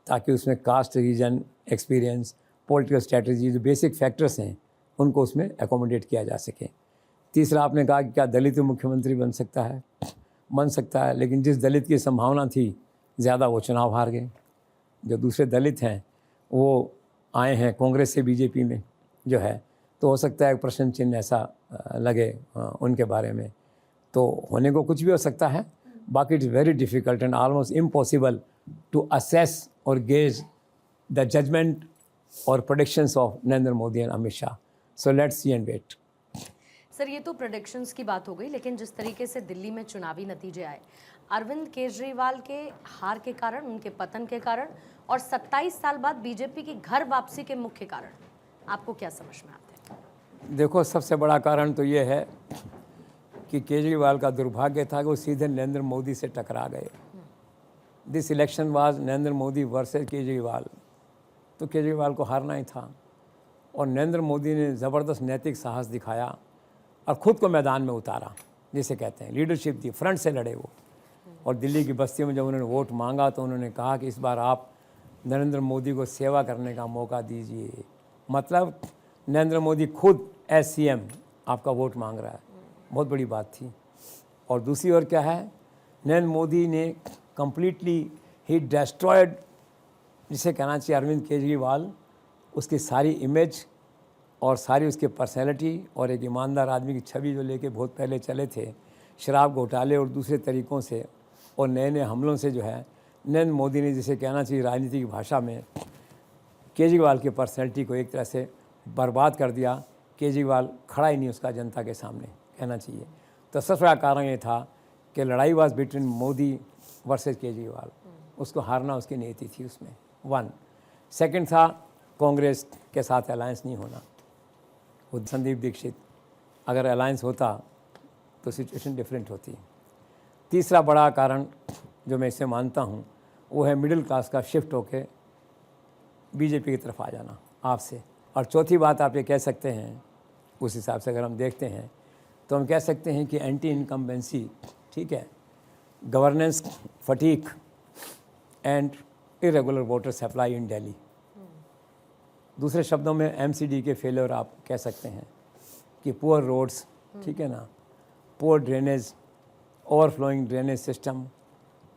[SPEAKER 2] ताकि उसमें caste, region, experience, political strategy, जो बेसिक फैक्टर्स हैं उनको उसमें एकोमोडेट किया जा सके। तीसरा आपने कहा कि क्या दलित मुख्यमंत्री बन सकता है? बन सकता है, लेकिन जिस दलित की संभावना थी ज़्यादा वो चुनाव हार गए। जो दूसरे दलित हैं वो आए हैं कांग्रेस से बीजेपी में जो है, तो हो सकता है प्रश्न चिन्ह ऐसा लगे उनके बारे में, तो होने को कुछ भी हो सकता है। बाकी it is very difficult and almost impossible to assess और गेज द जजमेंट और predictions of Narendra Modi and Amit Shah. So let's see and wait.
[SPEAKER 1] Sir, ये तो प्रेडिक्शंस की बात हो गई, लेकिन जिस तरीके से दिल्ली में चुनावी नतीजे आए, अरविंद केजरीवाल के हार के कारण, उनके पतन के कारण, और 27 साल बाद बीजेपी की घर वापसी के मुख्य कारण आपको क्या समझ में आते हैं?
[SPEAKER 2] देखो, सबसे बड़ा कारण तो ये है कि केजरीवाल का दुर्भाग्य था कि वो सीधे नरेंद्र मोदी से टकरा गए। This election was Narendra Modi versus Kejriwal, तो केजरीवाल को हारना ही था। और नरेंद्र मोदी ने ज़बरदस्त नैतिक साहस दिखाया और ख़ुद को मैदान में उतारा, जिसे कहते हैं लीडरशिप दी, फ्रंट से लड़े वो। और दिल्ली की बस्तियों में जब उन्होंने वोट मांगा तो उन्होंने कहा कि इस बार आप नरेंद्र मोदी को सेवा करने का मौका दीजिए। मतलब नरेंद्र मोदी खुद एज सीएम आपका वोट मांग रहा है, बहुत बड़ी बात थी। और दूसरी ओर क्या है, नरेंद्र मोदी ने कम्प्लीटली ही डेस्ट्रॉयड, जिसे कहना चाहिए अरविंद केजरीवाल, उसकी सारी इमेज और सारी उसकी पर्सनैलिटी और एक ईमानदार आदमी की छवि जो लेके बहुत पहले चले थे, शराब घोटाले और दूसरे तरीक़ों से और नए नए हमलों से जो है, नरेंद्र मोदी ने, जिसे कहना चाहिए राजनीति की भाषा में, केजरीवाल की पर्सनैलिटी को एक तरह से बर्बाद कर दिया। केजरीवाल खड़ा ही नहीं उसका जनता के सामने, कहना चाहिए। तो सबसे बड़ा कारण ये था कि लड़ाई was between Modi versus Kejriwal, उसको हारना उसकी नीति थी उसमें, वन। सेकंड था कांग्रेस के साथ अलायंस नहीं होना। वो संदीप दीक्षित, अगर अलायंस होता तो सिचुएशन डिफरेंट होती। तीसरा बड़ा कारण जो मैं इसे मानता हूँ वो है मिडिल क्लास का शिफ्ट होके बीजेपी की तरफ आ जाना आपसे। और चौथी बात आप ये कह सकते हैं, उस हिसाब से अगर हम देखते हैं तो हम कह सकते हैं कि एंटी इनकम्बेंसी, ठीक है, governance fatigue and irregular voter supply in Delhi. दूसरे शब्दों में एमसीडी के फेलियर आप कह सकते हैं कि पुअर रोड्स, ठीक है ना, poor drainage, overflowing drainage system,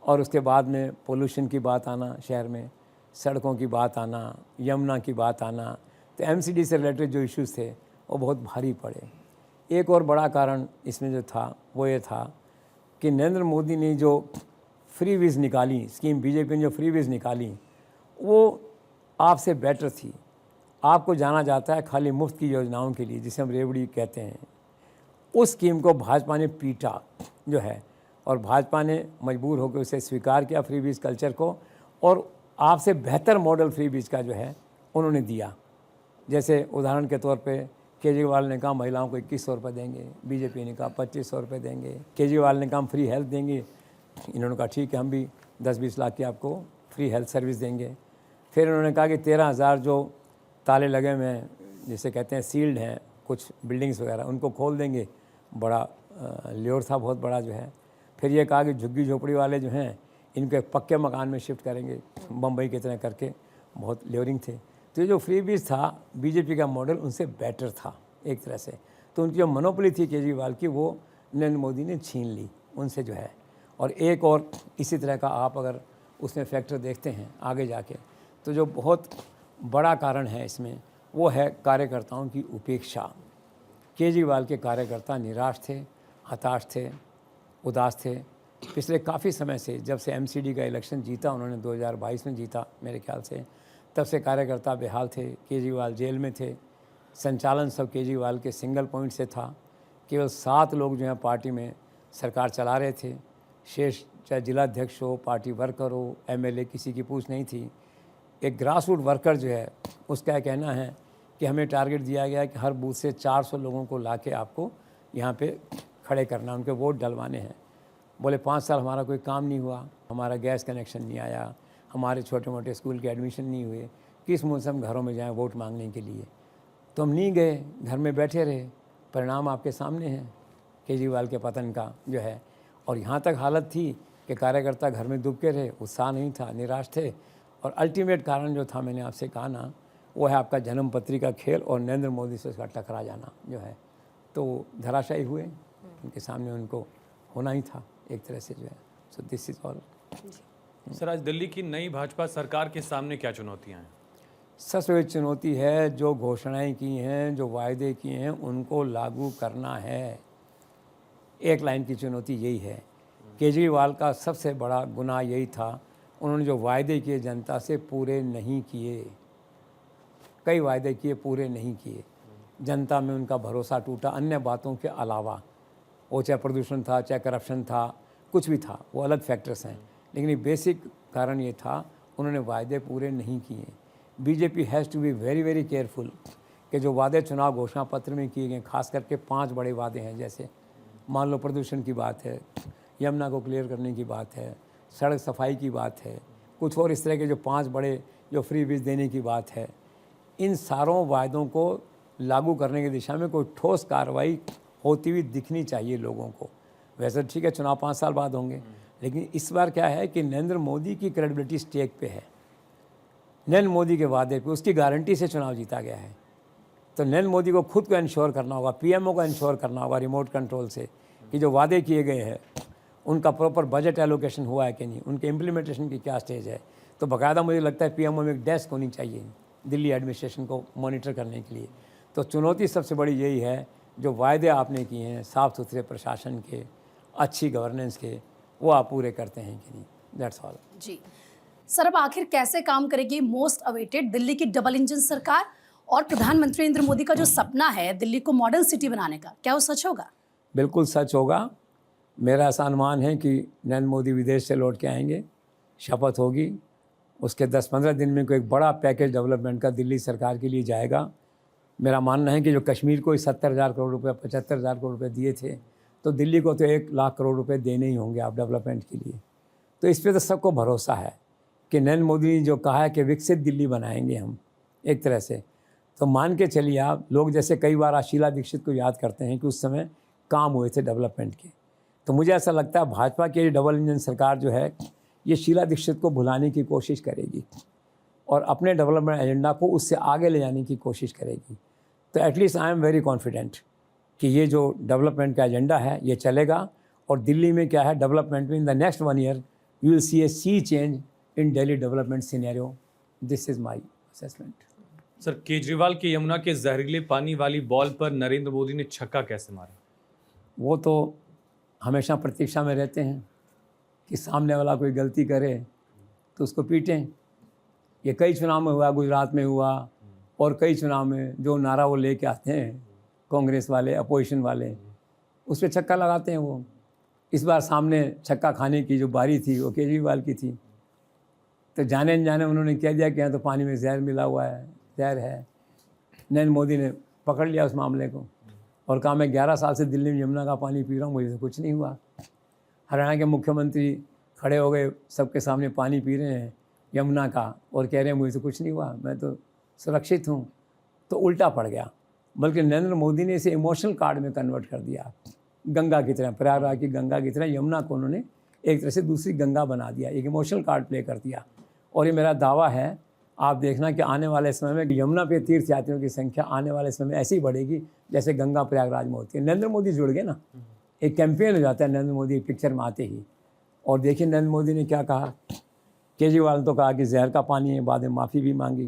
[SPEAKER 2] और उसके बाद में पोल्यूशन की बात आना शहर में, सड़कों की बात आना, यमुना की बात आना। तो एमसीडी से रिलेटेड जो इश्यूज़ थे वो बहुत भारी पड़े। एक और बड़ा कारण इसमें जो था वो ये था कि नरेंद्र मोदी ने जो फ्री वीज़ निकाली स्कीम, बीजेपी ने जो फ्री वीज़ निकाली, वो आपसे बेटर थी। आपको जाना जाता है खाली मुफ्त की योजनाओं के लिए, जिसे हम रेवड़ी कहते हैं। उस स्कीम को भाजपा ने पीटा जो है, और भाजपा ने मजबूर होकर उसे स्वीकार किया फ्री बीज कल्चर को, और आपसे बेहतर मॉडल फ्री बीज का जो है उन्होंने दिया। जैसे उदाहरण के तौर पे केजरीवाल ने कहा महिलाओं को 2100 रुपये देंगे, बीजेपी ने कहा 2500 रुपये देंगे। केजरीवाल ने कहा हम फ्री हेल्थ देंगे, इन्होंने कहा ठीक है हम भी 10-20 लाख की आपको फ्री हेल्थ सर्विस देंगे। फिर उन्होंने कहा कि 13,000 जो ताले लगे हुए हैं, जिसे कहते हैं सील्ड हैं कुछ बिल्डिंग्स वगैरह, उनको खोल देंगे। बड़ा ल्योर था बहुत बड़ा जो है। फिर ये कहा कि झुग्गी झोपड़ी वाले जो हैं इनको एक पक्के मकान में शिफ्ट करेंगे, बम्बई की तरह करके, बहुत ल्योरिंग थे। तो ये जो फ्री बीज था बीजेपी का मॉडल उनसे बेटर था एक तरह से। तो उनकी जो मोनोपोली थी केजरीवाल की, वो नरेंद्र मोदी ने छीन ली उनसे जो है। और एक और इसी तरह का आप अगर उसमें फैक्टर देखते हैं आगे जाके, तो जो बहुत बड़ा कारण है इसमें वो है कार्यकर्ताओं की उपेक्षा। केजरीवाल के कार्यकर्ता निराश थे, हताश थे, उदास थे। पिछले काफ़ी समय से, जब से एमसीडी का इलेक्शन जीता उन्होंने 2022 में जीता मेरे ख्याल से, तब से कार्यकर्ता बेहाल थे। केजरीवाल जेल में थे, संचालन सब केजरीवाल के सिंगल पॉइंट से था। केवल 7 लोग जो हैं पार्टी में सरकार चला रहे थे। शेष चाहे जिलाध्यक्ष हो, पार्टी वर्कर हो, एमएलए, किसी की पूछ नहीं थी। एक ग्रास रूट वर्कर जो है उसका कहना है कि हमें टारगेट दिया गया है कि हर बूथ से 400 लोगों को लाके आपको यहाँ पे खड़े करना, उनके वोट डलवाने हैं। बोले 5 साल हमारा कोई काम नहीं हुआ, हमारा गैस कनेक्शन नहीं आया, हमारे छोटे मोटे स्कूल के एडमिशन नहीं हुए, किस मुँह से हम घरों में जाएँ वोट मांगने के लिए। तो हम नहीं गए, घर में बैठे रहे। परिणाम आपके सामने है केजरीवाल के पतन का जो है। और यहाँ तक हालत थी कि कार्यकर्ता घर में दुबके रहे, उत्साह नहीं था, निराश थे। और अल्टीमेट कारण जो था, मैंने आपसे कहा ना, वो है आपका जन्म पत्री का खेल और नरेंद्र मोदी से उसका टकरा जाना जो है। तो धराशायी हुए, उनके सामने उनको होना ही था एक तरह से जो है। So this is all.
[SPEAKER 5] Sir, आज दिल्ली की नई भाजपा सरकार के सामने क्या चुनौतियां हैं?
[SPEAKER 2] सबसे बड़ी चुनौती है जो घोषणाएं की हैं, जो वायदे किए हैं, उनको लागू करना है। एक लाइन की चुनौती यही है। केजरीवाल का सबसे बड़ा गुनाह यही था, उन्होंने जो वायदे किए जनता से पूरे नहीं किए। कई वायदे किए, पूरे नहीं किए। जनता में उनका भरोसा टूटा। अन्य बातों के अलावा, वो चाहे प्रदूषण था, चाहे करप्शन था, कुछ भी था, वो अलग फैक्टर्स हैं, लेकिन ये बेसिक कारण ये था, उन्होंने वायदे पूरे नहीं किए। BJP has to be very very careful कि जो वादे चुनाव घोषणा पत्र में किए गए, खास करके 5 बड़े वादे हैं, जैसे मान लो प्रदूषण की बात है, यमुना को क्लियर करने की बात है, सड़क सफाई की बात है, कुछ और इस तरह के जो 5 बड़े जो फ्री बीज देने की बात है, इन सारों वायदों को लागू करने की दिशा में कोई ठोस कार्रवाई होती हुई दिखनी चाहिए लोगों को। वैसे ठीक है, चुनाव 5 साल बाद होंगे, लेकिन इस बार क्या है कि नरेंद्र मोदी की क्रेडिबिलिटी स्टेक पे है। नरेंद्र मोदी के वादे पे, उसकी गारंटी से चुनाव जीता गया है। तो नरेंद्र मोदी को खुद को इंश्योर करना होगा, पीएमओ को इंश्योर करना होगा रिमोट कंट्रोल से कि जो वादे किए गए हैं उनका प्रॉपर बजट एलोकेशन हुआ है कि नहीं, उनके इम्प्लीमेंटेशन की क्या स्टेज है। तो बाकायदा मुझे लगता है पीएमओ में एक डेस्क होनी चाहिए दिल्ली एडमिनिस्ट्रेशन को मॉनिटर करने के लिए। तो चुनौती सबसे बड़ी यही है, जो वायदे आपने किए हैं साफ़ सुथरे प्रशासन के, अच्छी गवर्नेंस के, वो आप पूरे करते हैं कि नहीं। दैट्स ऑल
[SPEAKER 6] जी सर, अब आखिर कैसे काम करेगी मोस्ट अवेटेड दिल्ली की डबल इंजन सरकार और प्रधानमंत्री नरेंद्र मोदी का जो सपना है दिल्ली को मॉडर्न सिटी बनाने का, क्या वो सच होगा?
[SPEAKER 2] बिल्कुल सच होगा। मेरा ऐसा अनुमान है कि नरेंद्र मोदी विदेश से लौट के आएंगे, शपथ होगी, उसके 10-15 दिन में कोई एक बड़ा पैकेज डेवलपमेंट का दिल्ली सरकार के लिए जाएगा। मेरा मानना है कि जो कश्मीर को 70,000 करोड़ रुपये, 75,000 करोड़ रुपये दिए थे, तो दिल्ली को तो 1 लाख करोड़ रुपये देने ही होंगे आप डेवलपमेंट के लिए। तो इस पर तो सबको भरोसा है कि नरेंद्र मोदी ने जो कहा है कि विकसित दिल्ली बनाएंगे हम एक तरह से, तो मान के चलिए आप। लोग जैसे कई बार शीला दीक्षित को याद करते हैं कि उस समय काम हुए थे डेवलपमेंट के, तो मुझे ऐसा लगता है भाजपा की डबल इंजन सरकार जो है ये शीला दीक्षित को भुलाने की कोशिश करेगी और अपने डेवलपमेंट एजेंडा को उससे आगे ले जाने की कोशिश करेगी। तो at least I am very confident कि ये जो डेवलपमेंट का एजेंडा है ये चलेगा। और दिल्ली में क्या है, डेवलपमेंट में in the next 1 year you will see a sea change in Delhi development scenario. This is my assessment.
[SPEAKER 5] Sir, Kejriwal के यमुना के जहरीले पानी वाली बॉल पर नरेंद्र मोदी ने छक्का कैसे मारा?
[SPEAKER 2] वो तो हमेशा प्रतीक्षा में रहते हैं कि सामने वाला कोई गलती करे तो उसको पीटें। ये कई चुनाव में हुआ, गुजरात में हुआ और कई चुनाव में जो नारा वो लेके आते हैं कांग्रेस वाले, अपोजिशन वाले, उस पर छक्का लगाते हैं वो। इस बार सामने छक्का खाने की जो बारी थी वो केजरीवाल की थी। तो जाने अनजाने उन्होंने कह दिया कि यहाँ तो पानी में जहर मिला हुआ है, जहर है। नरेंद्र मोदी ने पकड़ लिया उस मामले को और कहा मैं 11 साल से दिल्ली में यमुना का पानी पी रहा हूँ, मुझे तो कुछ नहीं हुआ। हरियाणा के मुख्यमंत्री खड़े हो गए, सबके सामने पानी पी रहे हैं यमुना का और कह रहे हैं मुझे तो कुछ नहीं हुआ, मैं तो सुरक्षित हूँ। तो उल्टा पड़ गया। बल्कि नरेंद्र मोदी ने इसे इमोशनल कार्ड में कन्वर्ट कर दिया, गंगा की तरह, प्रयागराज की गंगा की तरह यमुना को उन्होंने एक तरह से दूसरी गंगा बना दिया, एक इमोशनल कार्ड प्ले कर दिया। और ये मेरा दावा है, आप देखना कि आने वाले समय में यमुना पे तीर्थयात्रियों की संख्या आने वाले समय में ऐसी ही बढ़ेगी जैसे गंगा प्रयागराज में होती है। नरेंद्र मोदी जुड़ गए ना, एक कैंपेन हो जाता है नरेंद्र मोदी पिक्चर में आते ही। और देखिए नरेंद्र मोदी ने क्या कहा, केजरीवाल ने तो कहा कि जहर का पानी है, बाद में माफ़ी भी मांगी।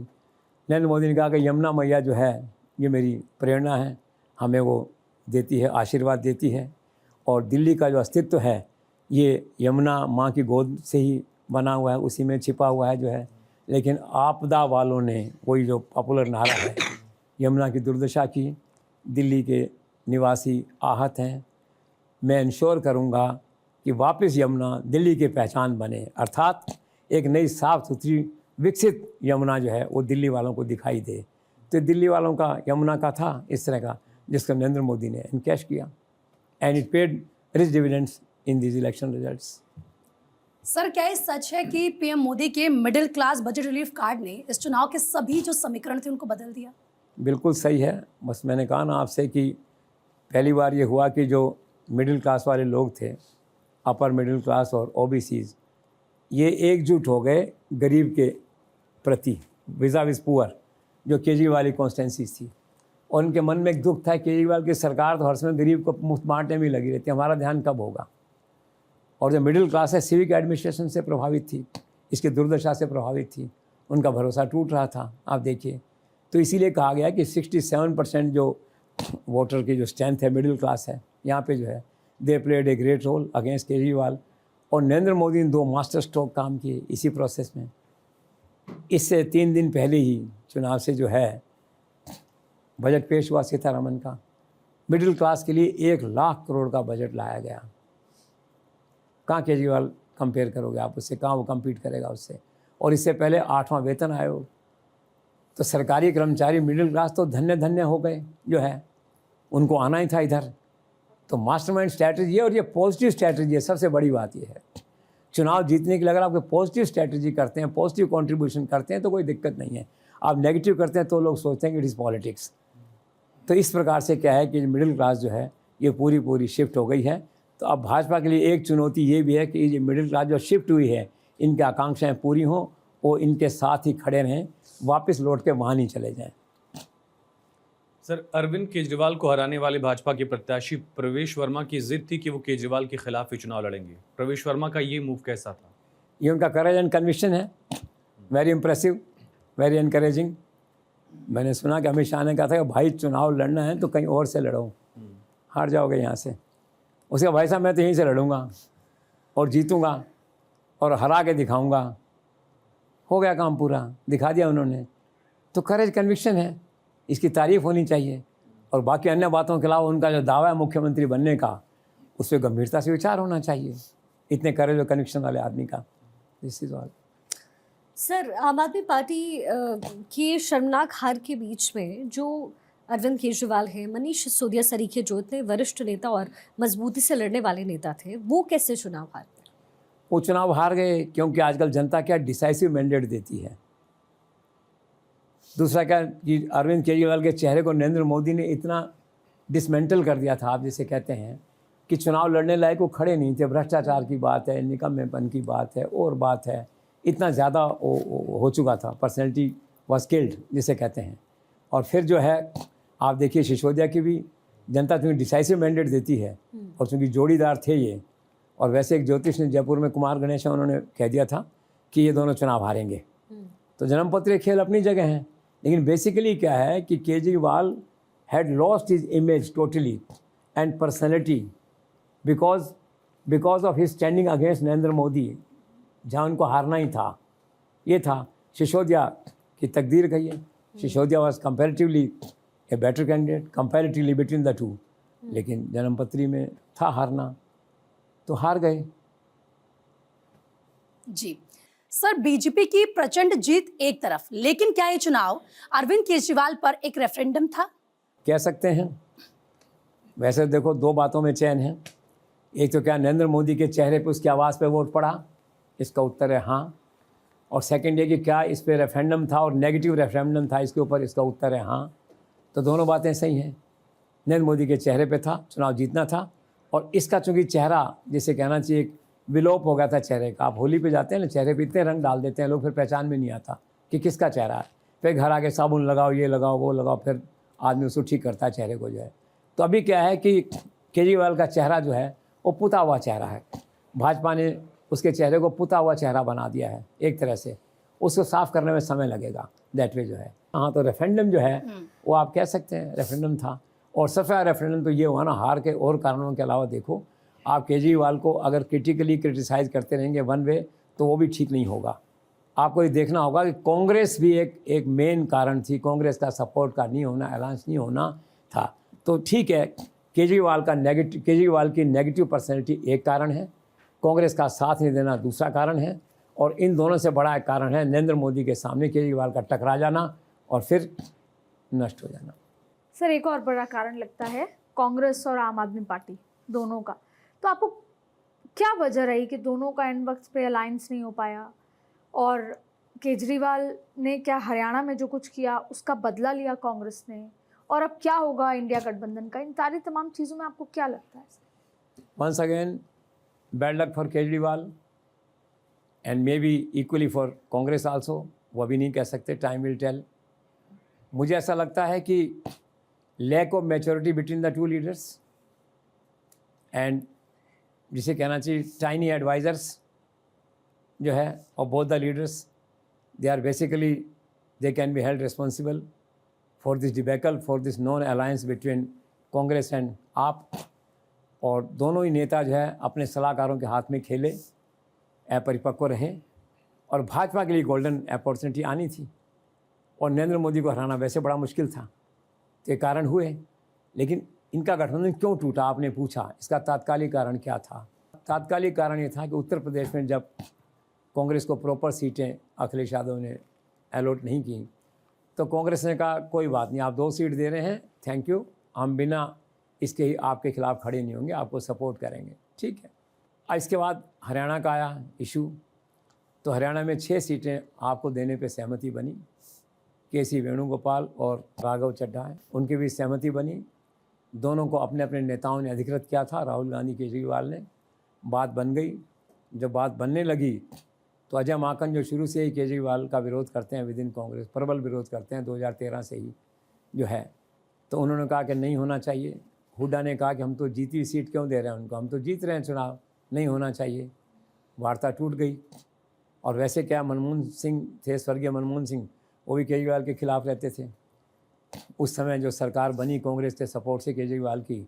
[SPEAKER 2] नरेंद्र मोदी ने कहा कि यमुना मैया जो है ये मेरी प्रेरणा है, हमें वो देती है, आशीर्वाद देती है। और दिल्ली का जो अस्तित्व है ये यमुना माँ की गोद से ही बना हुआ है, उसी में छिपा हुआ है जो है। लेकिन आपदा वालों ने वही जो पॉपुलर नारा है, यमुना की दुर्दशा की, दिल्ली के निवासी आहत हैं, मैं इंश्योर करूंगा कि वापस यमुना दिल्ली की पहचान बने, अर्थात एक नई साफ सुथरी विकसित यमुना जो है वो दिल्ली वालों को दिखाई दे। तो दिल्ली वालों का यमुना का था इस तरह का, जिसका नरेंद्र मोदी ने इनकैश किया, and it paid rich dividends in these election results.
[SPEAKER 6] Sir क्या ये सच है कि पीएम मोदी के middle class budget relief card ने इस चुनाव के सभी जो समीकरण थे उनको बदल दिया?
[SPEAKER 2] बिल्कुल सही है। बस मैंने कहा ना आपसे कि पहली बार ये हुआ कि जो मिडिल क्लास वाले लोग थे, अपर मिडिल क्लास और ओबीसीज, ये एकजुट हो गए गरीब के प्रति, विज़ पुअर, जो केजरीवाल की कॉन्स्टिट्यूंसी थी। और उनके मन में एक दुख था, केजरीवाल की सरकार तो हर समय गरीब को मुफ्त बांटने में लगी रहती है, हमारा ध्यान कब होगा। और जो मिडिल क्लास है सिविक एडमिनिस्ट्रेशन से प्रभावित थी, इसकी दुर्दशा से प्रभावित थी, उनका भरोसा टूट रहा था। आप देखिए, तो इसीलिए कहा गया कि 67% जो वोटर की जो स्ट्रेंथ है मिडिल क्लास है, यहाँ पे जो है they played a great role against Kejriwal. और नरेंद्र मोदी ने 2 मास्टर स्ट्रोक काम किए इसी प्रोसेस में। इससे 3 दिन पहले ही चुनाव से जो है बजट पेश हुआ सीतारमन का, मिडिल क्लास के लिए 1 लाख करोड़ का बजट लाया गया। कहाँ केजरीवाल कंपेयर करोगे आप उससे, कहाँ वो कम्पीट करेगा उससे। और इससे पहले 8वां वेतन आयोग, तो सरकारी कर्मचारी मिडिल क्लास तो धन्य धन्य हो गए जो है, उनको आना ही था इधर। तो मास्टरमाइंड स्ट्रैटेजी है, और ये पॉजिटिव स्ट्रैटेजी है। सबसे बड़ी बात ये है, चुनाव जीतने के लिए अगर आप पॉजिटिव स्ट्रैटेजी करते हैं, पॉजिटिव कंट्रीब्यूशन करते हैं तो कोई दिक्कत नहीं है। आप नेगेटिव करते हैं तो लोग सोचते हैं कि इट इज़ पॉलिटिक्स। तो इस प्रकार से क्या है कि मिडिल क्लास जो है ये पूरी शिफ्ट हो गई है। तो अब भाजपा के लिए एक चुनौती ये भी है कि ये मिडिल क्लास जो शिफ्ट हुई है, इनकी आकांक्षाएँ पूरी हों, वो इनके साथ ही खड़े रहें, वापस लौट के वहाँ नहीं चले जाएँ।
[SPEAKER 5] सर, अरविंद केजरीवाल को हराने वाले भाजपा के प्रत्याशी प्रवेश वर्मा की जिद थी कि वो केजरीवाल के खिलाफ ही चुनाव लड़ेंगे। प्रवेश वर्मा का ये मूव कैसा था?
[SPEAKER 2] ये उनका करेज एंड कन्विक्शन है, वेरी इंप्रेसिव, वेरी एनकरेजिंग। मैंने सुना कि अमित शाह ने कहा था कि भाई चुनाव लड़ना है तो कहीं और से लड़ो, हार जाओगे यहाँ से। उसके भाई साहब मैं तो यहीं से लड़ूंगा और जीतूंगा और हरा के दिखाऊंगा। हो गया काम पूरा, दिखा दिया उन्होंने। तो करेज कन्विक्शन है, इसकी तारीफ होनी चाहिए। और बाकी अन्य बातों के अलावा उनका जो दावा है मुख्यमंत्री बनने का, उस पर गंभीरता से विचार होना चाहिए इतने करेज और कन्विक्शन वाले आदमी का। This is all.
[SPEAKER 1] सर, आम आदमी पार्टी की शर्मनाक हार के बीच में जो अरविंद केजरीवाल हैं, मनीष सिसोदिया सरीखे जो इतने वरिष्ठ नेता और मजबूती से लड़ने वाले नेता थे, वो कैसे चुनाव हार गए?
[SPEAKER 2] वो चुनाव हार गए क्योंकि आजकल जनता क्या डिसाइसिव मैंडेट देती है। दूसरा क्या कि अरविंद केजरीवाल के चेहरे को नरेंद्र मोदी ने इतना डिसमेंटल कर दिया था, आप जिसे कहते हैं, कि चुनाव लड़ने लायक वो खड़े नहीं थे। भ्रष्टाचार की बात है, निकम्मेपन की बात है, और बात है, इतना ज़्यादा हो चुका था। पर्सनैलिटी वॉज किल्ड जिसे कहते हैं। और फिर जो है आप देखिए सिसोदिया की भी जनता चूँकि डिसाइसिव मैंडेट देती है, और चूँकि जोड़ीदार थे ये, और वैसे एक ज्योतिष ने जयपुर में कुमार गणेश उन्होंने कह दिया था कि ये दोनों चुनाव हारेंगे। तो जन्मपत्र खेल अपनी जगह हैं, लेकिन बेसिकली क्या है कि Kejriwal had lost his image totally and personality because of his standing against Narendra Modi. जहाँ उनको हारना ही था, ये था। सिसोदिया की तकदीर गई है। Sisodia was comparatively a better candidate comparatively between the to, लेकिन जन्मपत्री में था हारना, तो हार गए।
[SPEAKER 6] जी सर, बीजेपी की प्रचंड जीत एक तरफ, लेकिन क्या ये चुनाव अरविंद केजरीवाल पर एक रेफरेंडम था?
[SPEAKER 2] कह सकते हैं। वैसे देखो, 2 बातों में चयन है। एक तो क्या नरेंद्र मोदी के चेहरे पे, उसकी आवाज़ पे वोट पड़ा, इसका उत्तर है हाँ। और सेकंड ये कि क्या इस पे रेफरेंडम था और नेगेटिव रेफरेंडम था इसके ऊपर, इसका उत्तर है हाँ। तो दोनों बातें सही हैं। नरेंद्र मोदी के चेहरे पे था, चुनाव जीतना था, और इसका चूँकि चेहरा जिसे कहना चाहिए एक विलोप हो गया था चेहरे का। आप होली पे जाते हैं ना, चेहरे पे इतने रंग डाल देते हैं लोग, फिर पहचान में नहीं आता कि किसका चेहरा है। फिर घर आके साबुन लगाओ, ये लगाओ, वो लगाओ, फिर आदमी उसको ठीक करता है चेहरे को जो है। तो अभी क्या है कि केजरीवाल का चेहरा जो है वो पुता हुआ चेहरा है। भाजपा ने उसके चेहरे को पुता हुआ चेहरा बना दिया है एक तरह से। उसको साफ करने में समय लगेगा, दैट वे जो है। हाँ, तो रेफरेंडम जो है वो आप कह सकते हैं रेफरेंडम था। और सबसे बड़ा रेफरेंडम तो ये हुआ ना, हार के और कारणों के अलावा देखो, आप केजरीवाल को अगर क्रिटिकली क्रिटिसाइज़ करते रहेंगे वन वे, तो वो भी ठीक नहीं होगा। आपको ये देखना होगा कि कांग्रेस भी एक मेन कारण थी, कांग्रेस का सपोर्ट का नहीं होना, अलायंस नहीं होना था। तो ठीक है, केजरीवाल की नेगेटिव पर्सनैलिटी एक कारण है, कांग्रेस का साथ नहीं देना दूसरा कारण है, और इन दोनों से बड़ा एक कारण है नरेंद्र मोदी के सामने केजरीवाल का टकरा जाना और फिर नष्ट हो जाना।
[SPEAKER 3] सर एक और बड़ा कारण लगता है कांग्रेस और आम आदमी पार्टी दोनों का, तो आपको क्या वजह रही कि दोनों का एंड वक्त पे अलायंस नहीं हो पाया, और केजरीवाल ने क्या हरियाणा में जो कुछ किया उसका बदला लिया कांग्रेस ने, और अब क्या होगा इंडिया गठबंधन का, इन सारी तमाम चीज़ों में आपको क्या लगता है?
[SPEAKER 2] Once again bad luck for Kejriwal and maybe equally for Congress also, वो अभी नहीं कह सकते, टाइम विल टेल। मुझे ऐसा लगता है कि lack of maturity between the two leaders and जिसे कहना चाहिए टाइनी एडवाइजर्स जो है और both the leaders, they are basically they can be held responsible for this debacle, for this non alliance between Congress and AAP. और दोनों ही नेता जो है अपने सलाहकारों के हाथ में खेले, अपरिपक्व रहे, और भाजपा के लिए गोल्डन अपॉर्चुनिटी आनी थी और नरेंद्र मोदी को हराना वैसे बड़ा मुश्किल था, तो ये कारण हुए। लेकिन इनका गठबंधन क्यों टूटा, आपने पूछा, इसका तात्कालिक कारण क्या था? तात्कालिक कारण ये था कि उत्तर प्रदेश में जब कांग्रेस को प्रॉपर सीटें अखिलेश यादव ने अलॉट नहीं की, तो कांग्रेस ने कहा कोई बात नहीं, आप 2 सीट दे रहे हैं, थैंक यू, हम बिना इसके ही आपके खिलाफ खड़े नहीं होंगे, आपको सपोर्ट करेंगे, ठीक है। इसके बाद हरियाणा का आया इशू, तो हरियाणा में 6 सीटें आपको देने पे सहमति बनी। केसी वेणुगोपाल और राघव चड्ढा हैं, उनकी भी सहमति बनी। दोनों को अपने अपने नेताओं ने अधिकृत किया था, राहुल गांधी केजरीवाल ने। बात बन गई। जब बात बनने लगी तो अजय माकन जो शुरू से ही केजरीवाल का विरोध करते हैं विद इन कांग्रेस, प्रबल विरोध करते हैं 2013 से ही जो है, तो उन्होंने कहा कि नहीं होना चाहिए। हुड्डा ने कहा कि हम तो जीती हुई सीट क्यों दे रहे हैं उनको, हम तो जीत रहे हैं चुनाव, नहीं होना चाहिए। वार्ता टूट गई। और वैसे क्या मनमोहन सिंह थे, स्वर्गीय मनमोहन सिंह, वो भी केजरीवाल के खिलाफ रहते थे। उस समय जो सरकार बनी कांग्रेस के सपोर्ट से केजरीवाल की,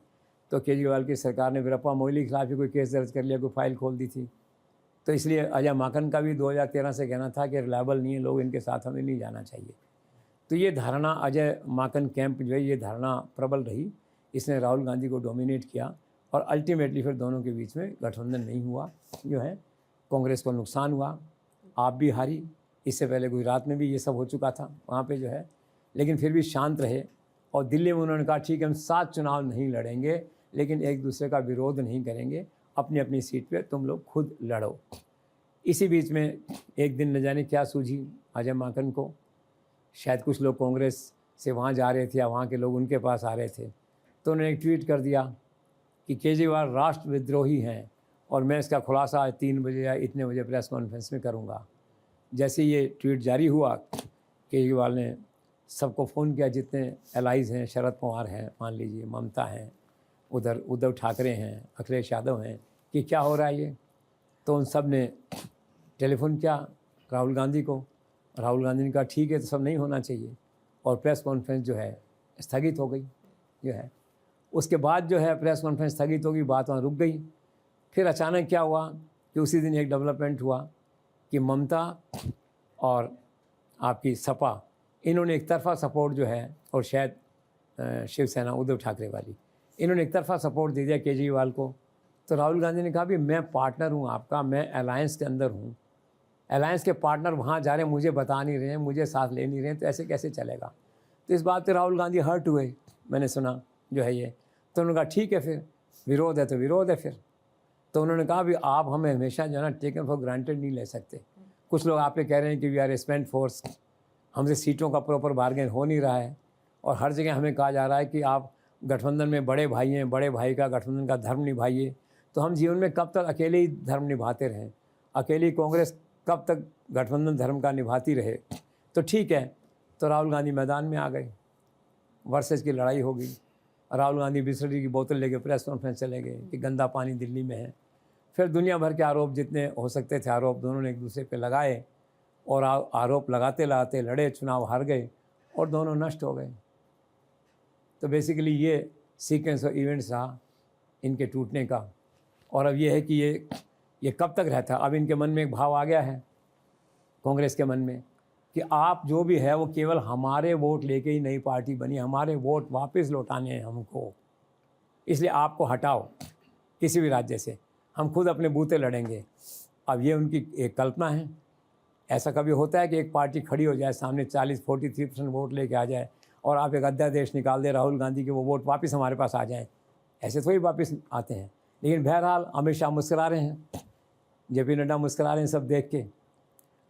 [SPEAKER 2] तो केजरीवाल की सरकार ने वीरप्पा मोइली के खिलाफ भी कोई केस दर्ज कर लिया, कोई फाइल खोल दी थी। तो इसलिए अजय माकन का भी 2013 से कहना था कि रिलायबल नहीं है लोग, इनके साथ हमें नहीं जाना चाहिए। तो ये धारणा अजय माकन कैंप जो है, ये धारणा प्रबल रही। इसने राहुल गांधी को डोमिनेट किया और अल्टीमेटली फिर दोनों के बीच में गठबंधन नहीं हुआ, जो है कांग्रेस को नुकसान हुआ। आप भी हारी, इससे पहले गुजरात में भी ये सब हो चुका था वहाँ पे जो है, लेकिन फिर भी शांत रहे। और दिल्ली में उन्होंने कहा ठीक है, हम 7 चुनाव नहीं लड़ेंगे, लेकिन एक दूसरे का विरोध नहीं करेंगे, अपनी अपनी सीट पे तुम लोग खुद लड़ो। इसी बीच में एक दिन न जाने क्या सूझी अजय माकन को, शायद कुछ लोग कांग्रेस से वहाँ जा रहे थे या वहाँ के लोग उनके पास आ रहे थे, तो उन्होंने एक ट्वीट कर दिया कि केजरीवाल राष्ट्र विद्रोही हैं और मैं इसका खुलासा आज 3 बजे या इतने बजे प्रेस कॉन्फ्रेंस में करूँगा। जैसे ये ट्वीट जारी हुआ, केजरीवाल ने सबको फ़ोन किया, जितने एलाइज हैं, शरद पवार हैं, मान लीजिए ममता हैं, उधर उद्धव ठाकरे हैं, अखिलेश यादव हैं, कि क्या हो रहा है ये। तो उन सब ने टेलीफोन किया राहुल गांधी को। राहुल गांधी ने कहा ठीक है, तो सब नहीं होना चाहिए, और प्रेस कॉन्फ्रेंस जो है स्थगित हो गई जो है। उसके बाद जो है प्रेस कॉन्फ्रेंस स्थगित होगी, बात वहाँ रुक गई। फिर अचानक क्या हुआ कि उसी दिन एक डेवलपमेंट हुआ कि ममता और आपकी सपा, इन्होंने एक तरफा सपोर्ट जो है, और शायद शिवसेना उद्धव ठाकरे वाली, इन्होंने एक तरफा सपोर्ट दे दिया केजरीवाल को। तो राहुल गांधी ने कहा भी मैं पार्टनर हूँ आपका, मैं अलायंस के अंदर हूँ, अलायंस के पार्टनर वहाँ जा रहे हैं, मुझे बता नहीं रहे हैं, मुझे साथ ले नहीं रहे हैं, तो ऐसे कैसे चलेगा। तो इस बात पे राहुल गांधी हर्ट हुए, मैंने सुना जो है ये। तो उन्होंने कहा ठीक है, फिर विरोध है तो विरोध है। फिर तो उन्होंने कहा भी आप हमें हमेशा जो है ना टेकन फॉर ग्रांटेड नहीं ले सकते। कुछ लोग आप पे कह रहे हैं कि वी आर स्पेंट फोर्स, हमसे सीटों का प्रॉपर बार्गेन हो नहीं रहा है, और हर जगह हमें कहा जा रहा है कि आप गठबंधन में बड़े भाई हैं, बड़े भाई का गठबंधन का धर्म निभाइए। तो हम जीवन में कब तक अकेले ही धर्म निभाते रहें, अकेली कांग्रेस कब तक गठबंधन धर्म का निभाती रहे। तो ठीक है, तो राहुल गांधी मैदान में आ गए, वर्सेस की लड़ाई हो गई। राहुल गांधी बिस्लरी की बोतल लेके प्रेस कॉन्फ्रेंस चले गए कि गंदा पानी दिल्ली में है। फिर दुनिया भर के आरोप जितने हो सकते थे आरोप दोनों ने एक दूसरे पे लगाए, और आरोप लगाते लगाते लड़े, चुनाव हार गए और दोनों नष्ट हो गए। तो बेसिकली ये सीक्वेंस ऑफ इवेंट्स रहा इनके टूटने का। और अब ये है कि ये कब तक रहता है। अब इनके मन में एक भाव आ गया है कांग्रेस के मन में कि आप जो भी है वो केवल हमारे वोट लेके ही नई पार्टी बनी, हमारे वोट वापस लौटाने हैं हमको, इसलिए आपको हटाओ किसी भी राज्य से, हम खुद अपने बूते लड़ेंगे। अब ये उनकी एक कल्पना है। ऐसा कभी होता है कि एक पार्टी खड़ी हो जाए सामने 43% वोट लेके आ जाए और आप एक अध्यादेश निकाल दे राहुल गांधी के, वो वोट वापस हमारे पास आ जाए? ऐसे थोड़ी वापस आते हैं। लेकिन बहरहाल अमित शाह मुस्करा रहे हैं, जेपी नड्डा मुस्करा रहे हैं सब देख के।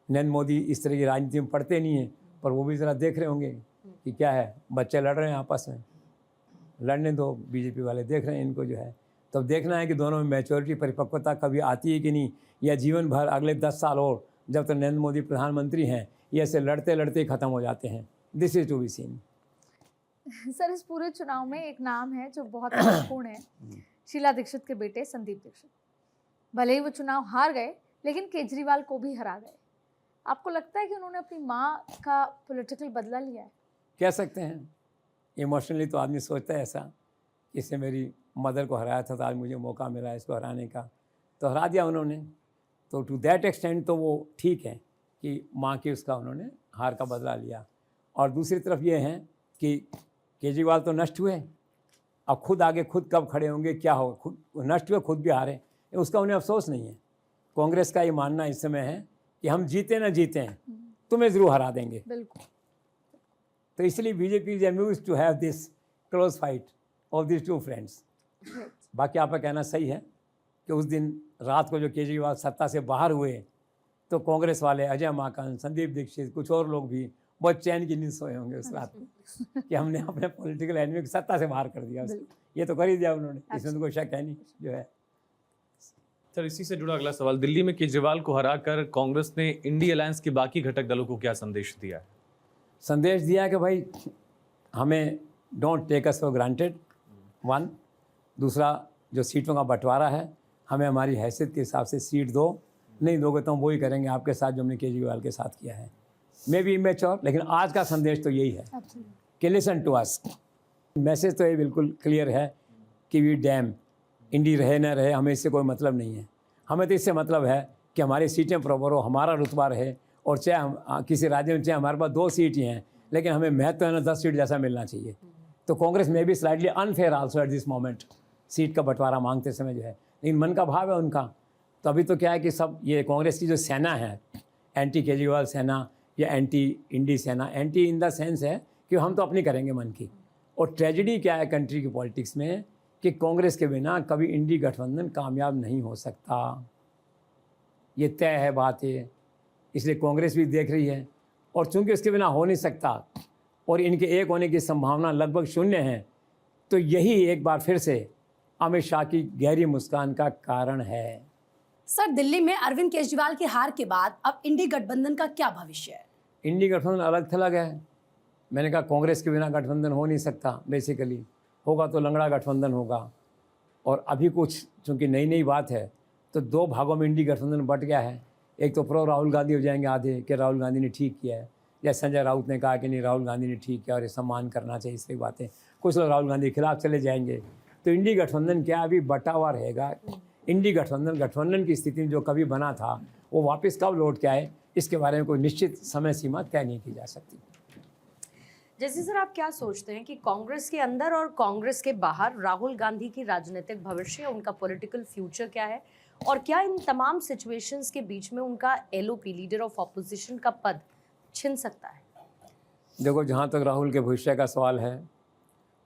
[SPEAKER 2] नरेंद्र मोदी इस तरह की राजनीति में पढ़ते नहीं हैं, पर वो भी ज़रा देख रहे होंगे कि क्या है, बच्चे लड़ रहे हैं आपस में, लड़ने दो, बीजेपी वाले देख रहे हैं इनको जो है। तो अब देखना है कि दोनों में मैच्योरिटी, परिपक्वता कभी आती है कि नहीं, या जीवन भर अगले 10 साल और जब तक नरेंद्र मोदी प्रधानमंत्री हैं ये ऐसे लड़ते लड़ते ही ख़त्म हो जाते हैं। This is to be seen.
[SPEAKER 3] सर, इस पूरे चुनाव में एक नाम है जो बहुत महत्वपूर्ण है, शीला दीक्षित के बेटे संदीप दीक्षित। भले ही वो चुनाव हार गए, लेकिन केजरीवाल को भी हरा गए। आपको लगता है कि उन्होंने अपनी माँ का पॉलिटिकल बदला लिया है?
[SPEAKER 2] कह सकते हैं। इमोशनली तो आदमी सोचता है ऐसा, इससे मेरी मदर को हराया था तो आज मुझे मौका मिला इसको हराने का, तो हरा दिया उन्होंने। तो टू दैट एक्सटेंट तो वो ठीक है कि माँ की उसका उन्होंने हार का बदला लिया। और दूसरी तरफ ये है कि केजरीवाल तो नष्ट हुए, अब खुद आगे खुद कब खड़े होंगे, क्या हो, खुद नष्ट हुए, खुद भी हारे, उसका उन्हें अफसोस नहीं है। कांग्रेस का ये मानना इस समय है कि हम जीते ना जीते हैं, तुम्हें ज़रूर हरा देंगे।
[SPEAKER 3] बिल्कुल।
[SPEAKER 2] तो इसलिए BJP is amused to have this close fight of this two friends. बाकी आपका कहना सही है कि उस दिन रात को जो केजरीवाल सत्ता से बाहर हुए तो कांग्रेस वाले, अजय माकन, संदीप दीक्षित, कुछ और लोग भी बहुत चैन की नींद सोए होंगे उस रात में कि हमने अपने पॉलिटिकल एनिमी को सत्ता से बाहर कर दिया। ये तो कर ही दिया उन्होंने, इसमें तो कोई शक है नहीं जो है।
[SPEAKER 5] सर, इसी से जुड़ा अगला सवाल, दिल्ली में केजरीवाल को हराकर कांग्रेस ने इंडी अलायंस के बाकी घटक दलों को क्या संदेश दिया है?
[SPEAKER 2] संदेश दिया है कि भाई हमें don't take us for granted, one. दूसरा, जो सीटों का बंटवारा है हमें हमारी हैसियत के हिसाब से सीट दो, नहीं दोगे तो हम वही करेंगे आपके साथ जो हमने केजरीवाल के साथ किया है। मे बी इमेच्योर, लेकिन आज का संदेश तो यही है कि लिसन टू अस। मैसेज तो ये बिल्कुल क्लियर है कि वी डैम, इंडी रहे न रहे हमें इससे कोई मतलब नहीं है। हमें तो इससे मतलब है कि हमारी सीटें प्रॉपर हो, हमारा रुतबा रहे, और चाहे हम किसी राज्य में चाहे हमारे पास 2 सीट ही हैं, लेकिन हमें महत्व है ना 10 सीट जैसा मिलना चाहिए। तो कांग्रेस में भी slightly unfair also at this moment, seat का बंटवारा मांगते समय जो है, लेकिन मन का भाव है उनका। तो अभी तो क्या है कि सब ये कांग्रेस की जो सेना है, एंटी केजरीवाल सेना या एंटी इंडी सेना, एंटी इन द सेंस है कि हम तो अपनी करेंगे मन की। और ट्रेजिडी क्या है कंट्री की पॉलिटिक्स में कि कांग्रेस के बिना कभी इंडी गठबंधन कामयाब नहीं हो सकता, ये तय है बात है। इसलिए कांग्रेस भी देख रही है, और चूंकि उसके बिना हो नहीं सकता और इनके एक होने की संभावना लगभग 0 है, तो यही एक बार फिर से अमित शाह की गहरी मुस्कान का कारण है।
[SPEAKER 6] सर, दिल्ली में अरविंद केजरीवाल की हार के बाद अब इंडी गठबंधन का क्या भविष्य है?
[SPEAKER 2] इंडी गठबंधन अलग थलग है। मैंने कहा कांग्रेस के बिना गठबंधन हो नहीं सकता, बेसिकली होगा तो लंगड़ा गठबंधन होगा। और अभी कुछ चूँकि नई नई बात है तो 2 भागों में इंडी गठबंधन बट गया है। एक तो प्रो राहुल गांधी हो जाएंगे आधे कि राहुल गांधी ने ठीक किया है, या संजय राउत ने कहा कि नहीं राहुल गांधी ने ठीक किया और ये सम्मान करना चाहिए, इस तरह की बातें। कुछ लोग राहुल गांधी के खिलाफ चले जाएंगे। तो इंडी गठबंधन क्या अभी बटा हुआ रहेगा। इंडी गठबंधन की स्थिति में जो कभी बना था वो वापस कब लौट के आए, इसके बारे में कोई निश्चित समय सीमा तय नहीं की जा सकती।
[SPEAKER 1] जैसे सर, आप क्या सोचते हैं कि कांग्रेस के अंदर और कांग्रेस के बाहर राहुल गांधी की राजनीतिक भविष्य, उनका पॉलिटिकल फ्यूचर क्या है, और क्या इन तमाम सिचुएशंस के बीच में उनका एलओपी, लीडर ऑफ ऑपोजिशन का पद छिन सकता है?
[SPEAKER 2] देखो, जहाँ तक राहुल के भविष्य का सवाल है,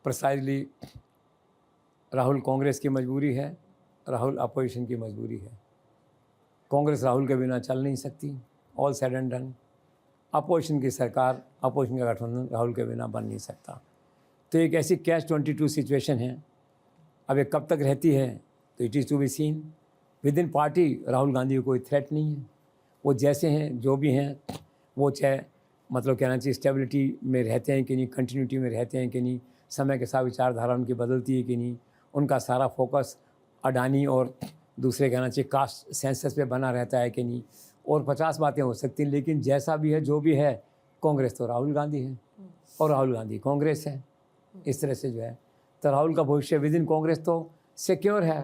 [SPEAKER 2] प्रिसाइजली राहुल कांग्रेस की मजबूरी है, राहुल अपोजिशन की मजबूरी है। कांग्रेस राहुल के बिना चल नहीं सकती, all said and done. Opposition की सरकार, अपोजिशन का गठबंधन राहुल के बिना बन नहीं सकता। तो एक ऐसी कैच-22 सिचुएशन है। अब ये कब तक रहती है तो it is to be seen. Within party Rahul Gandhi को कोई थ्रेट नहीं है, वो जैसे हैं जो भी हैं, वो चाहे मतलब कहना चाहिए स्टेबिलिटी में रहते हैं कि नहीं, कंटिन्यूटी में रहते हैं कि नहीं, समय के साथ विचारधारा उनकी बदलती है कि नहीं, उनका सारा फोकस अडानी और दूसरे कहना चाहिए कास्ट सेंसस पे बना रहता है कि नहीं, और 50 बातें हो सकती हैं। लेकिन जैसा भी है जो भी है, कांग्रेस तो राहुल गांधी है और राहुल गांधी कांग्रेस है। इस तरह से जो है तो राहुल का भविष्य विद इन कांग्रेस तो सिक्योर है।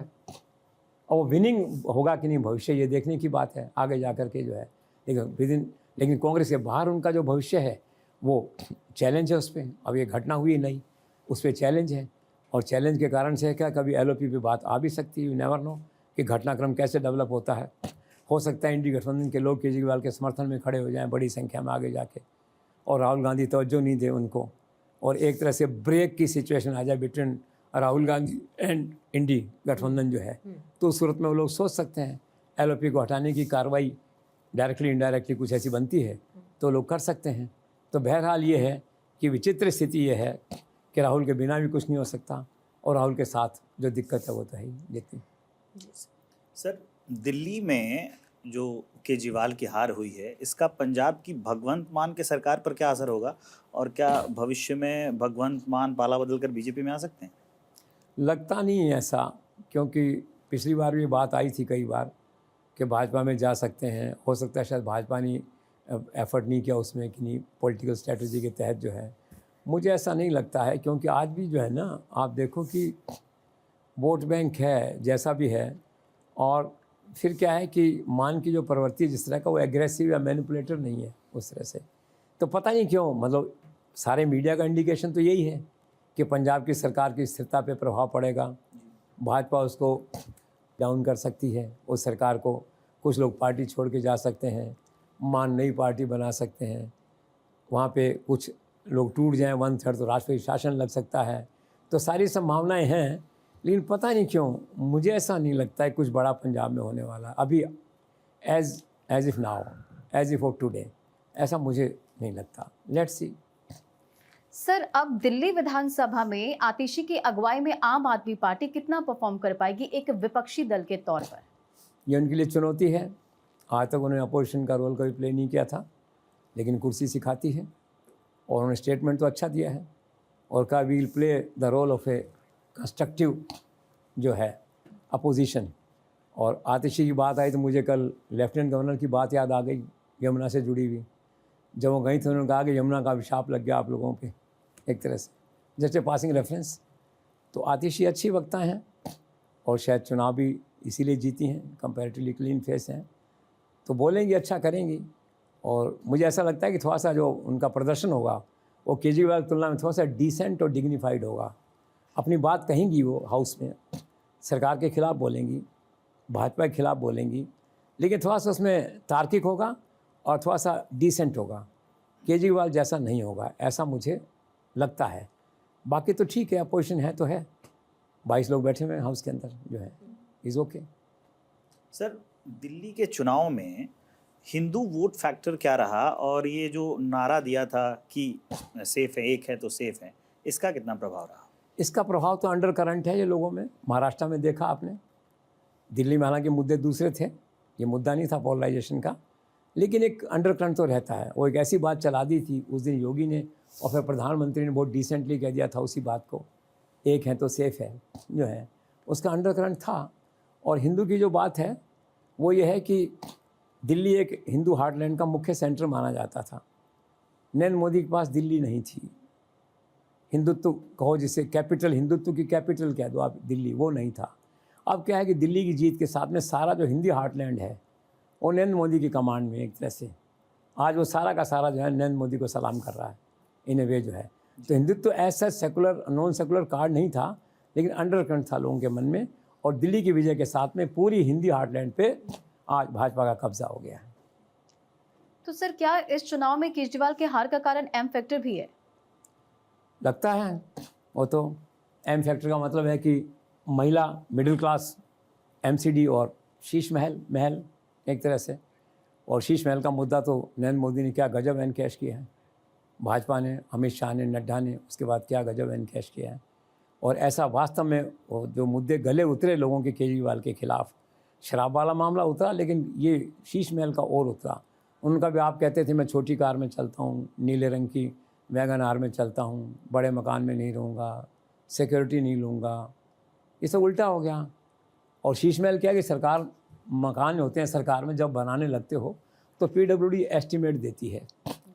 [SPEAKER 2] और वो विनिंग होगा कि नहीं भविष्य, ये देखने की बात है आगे जा कर के जो है। लेकिन विद इन लेकिन कांग्रेस के बाहर उनका जो भविष्य है वो चैलेंज है उस पर। अब ये घटना हुई नहीं, उस पर चैलेंज है, और चैलेंज के कारण से क्या कभी एलओपी पे बात आ भी सकती है। यू नेवर नो कि घटनाक्रम कैसे डेवलप होता है। हो सकता है इंडी गठबंधन के लोग केजरीवाल के समर्थन में खड़े हो जाएं बड़ी संख्या में आगे जाके, और राहुल गांधी तवज्जो नहीं दे उनको, और एक तरह से ब्रेक की सिचुएशन आ जाए बिटवीन राहुल गांधी एंड इंडी गठबंधन जो है। तो उस सूरत में वो लोग सोच सकते हैं एलओपी को हटाने की कार्रवाई डायरेक्टली इनडायरेक्टली कुछ ऐसी बनती है तो लोग कर सकते हैं। तो बहरहाल ये है कि विचित्र स्थिति ये है कि राहुल के बिना भी कुछ नहीं हो सकता, और राहुल के साथ जो दिक्कत है वो तो है ही जितनी।
[SPEAKER 7] सर, दिल्ली में जो केजरीवाल की हार हुई है, इसका पंजाब की भगवंत मान के सरकार पर क्या असर होगा, और क्या भविष्य में भगवंत मान पाला बदल कर बीजेपी में आ सकते हैं?
[SPEAKER 2] लगता नहीं है ऐसा, क्योंकि पिछली बार भी बात आई थी कई बार कि भाजपा में जा सकते हैं। हो सकता है शायद भाजपा ने एफर्ट नहीं किया उसमें कि नहीं पॉलिटिकल स्ट्रेटजी के तहत जो है। मुझे ऐसा नहीं लगता है, क्योंकि आज भी जो है ना, आप देखो कि वोट बैंक है जैसा भी है, और फिर क्या है कि मान की जो प्रवृत्ति जिस तरह का, वो एग्रेसिव या मैनिपुलेटर नहीं है उस तरह से। तो पता नहीं क्यों, मतलब सारे मीडिया का इंडिकेशन तो यही है कि पंजाब की सरकार की स्थिरता पे प्रभाव पड़ेगा, भाजपा उसको डाउन कर सकती है उस सरकार को, कुछ लोग पार्टी छोड़ के जा सकते हैं, मान नई पार्टी बना सकते हैं, वहाँ पे कुछ लोग टूट जाएं 1/3 तो राष्ट्रपति शासन लग सकता है। तो सारी संभावनाएं हैं, लेकिन पता नहीं क्यों मुझे ऐसा नहीं लगता है कुछ बड़ा पंजाब में होने वाला अभी, as if now, as if of today, ऐसा मुझे नहीं लगता। Let's see.
[SPEAKER 3] सर, अब दिल्ली विधानसभा में आतिशी की अगुवाई में आम आदमी पार्टी कितना परफॉर्म कर पाएगी एक विपक्षी दल के तौर पर?
[SPEAKER 2] ये उनके लिए चुनौती है। आज तक उन्होंने अपोजिशन का रोल कभी प्ले नहीं किया था, लेकिन कुर्सी सिखाती है, और उन्होंने स्टेटमेंट तो अच्छा दिया है और कहा we'll play the role of a constructive जो है अपोजिशन। और आतिशी की बात आई तो मुझे कल लेफ्टिनेंट गवर्नर की बात याद आ गई, यमुना से जुड़ी हुई। जब वो गई थी उन्होंने कहा कि यमुना का अभिशाप लग गया आप लोगों पे, एक तरह से जस्ट ए पासिंग रेफरेंस। तो आतिशी अच्छी वक्ता हैं, और शायद चुनाव भी इसीलिए जीती हैं, कंपैरेटिवली क्लीन फेस हैं, तो बोलेंगी, अच्छा करेंगी। और मुझे ऐसा लगता है कि थोड़ा सा जो उनका प्रदर्शन होगा वो केजरीवाल की तुलना में थोड़ा सा डिसेंट और डिग्निफाइड होगा। अपनी बात कहेंगी वो हाउस में, सरकार के खिलाफ बोलेंगी, भाजपा के खिलाफ बोलेंगी, लेकिन थोड़ा सा उसमें तार्किक होगा और थोड़ा सा डिसेंट होगा। केजरीवाल जैसा नहीं होगा, ऐसा मुझे लगता है। बाकी तो ठीक है, अपोजिशन है तो है, 22 लोग बैठे हुए हैं हाउस के अंदर जो है, इज़ ओके।
[SPEAKER 7] सर, दिल्ली के चुनाव में हिंदू वोट फैक्टर क्या रहा, और ये जो नारा दिया था कि सेफ है, एक है तो सेफ है, इसका कितना प्रभाव रहा?
[SPEAKER 2] इसका प्रभाव तो अंडर करंट है ये लोगों में। महाराष्ट्र में देखा आपने, दिल्ली में हालांकि मुद्दे दूसरे थे, ये मुद्दा नहीं था पोलराइजेशन का, लेकिन एक अंडर करंट तो रहता है। वो एक ऐसी बात चला दी थी उस दिन योगी ने, और फिर प्रधानमंत्री ने बहुत डिसेंटली कह दिया था उसी बात को, एक है तो सेफ है जो है, उसका अंडर करंट था। और हिंदू की जो बात है वो ये है कि दिल्ली एक हिंदू हार्टलैंड का मुख्य सेंटर माना जाता था। नरेंद्र मोदी के पास दिल्ली नहीं थी, हिंदुत्व कहो जिसे, कैपिटल, हिंदुत्व की कैपिटल कह दो आप, दिल्ली वो नहीं था। अब क्या है कि दिल्ली की जीत के साथ में सारा जो हिंदी हार्टलैंड है वो नरेंद्र मोदी की कमांड में, एक तरह से आज वो सारा का सारा जो है नरेंद्र मोदी को सलाम कर रहा है इन ए वे जो है। तो हिंदुत्व ऐसा सेकुलर नॉन सेकुलर कार्ड नहीं था, लेकिन अंडर करंट था लोगों के मन में, और दिल्ली की विजय के साथ में पूरी हिंदी हार्टलैंड पे आज भाजपा का कब्जा हो गया है।
[SPEAKER 3] तो सर, क्या इस चुनाव में केजरीवाल के हार का कारण एम फैक्टर भी है?
[SPEAKER 2] लगता है वो तो एम फैक्टर का मतलब है कि महिला, मिडिल क्लास, एमसीडी और शीश महल एक तरह से। और शीश महल का मुद्दा तो नरेंद्र मोदी ने क्या गजब एनकैश किया है, भाजपा ने, अमित शाह ने, नड्डा ने, उसके बाद क्या गजब एनकैश किया है। और ऐसा वास्तव में वो जो मुद्दे गले उतरे लोगों के केजरीवाल के खिलाफ, शराब वाला मामला उतरा, लेकिन ये शीश महल का और उतरा। उनका भी आप कहते थे मैं छोटी कार में चलता हूँ, नीले रंग की वैगन आर में चलता हूँ, बड़े मकान में नहीं रहूँगा, सिक्योरिटी नहीं लूँगा, ये सब उल्टा हो गया। और शीश महल क्या है कि सरकार, मकान होते हैं सरकार में, जब बनाने लगते हो तो PWD एस्टीमेट देती है,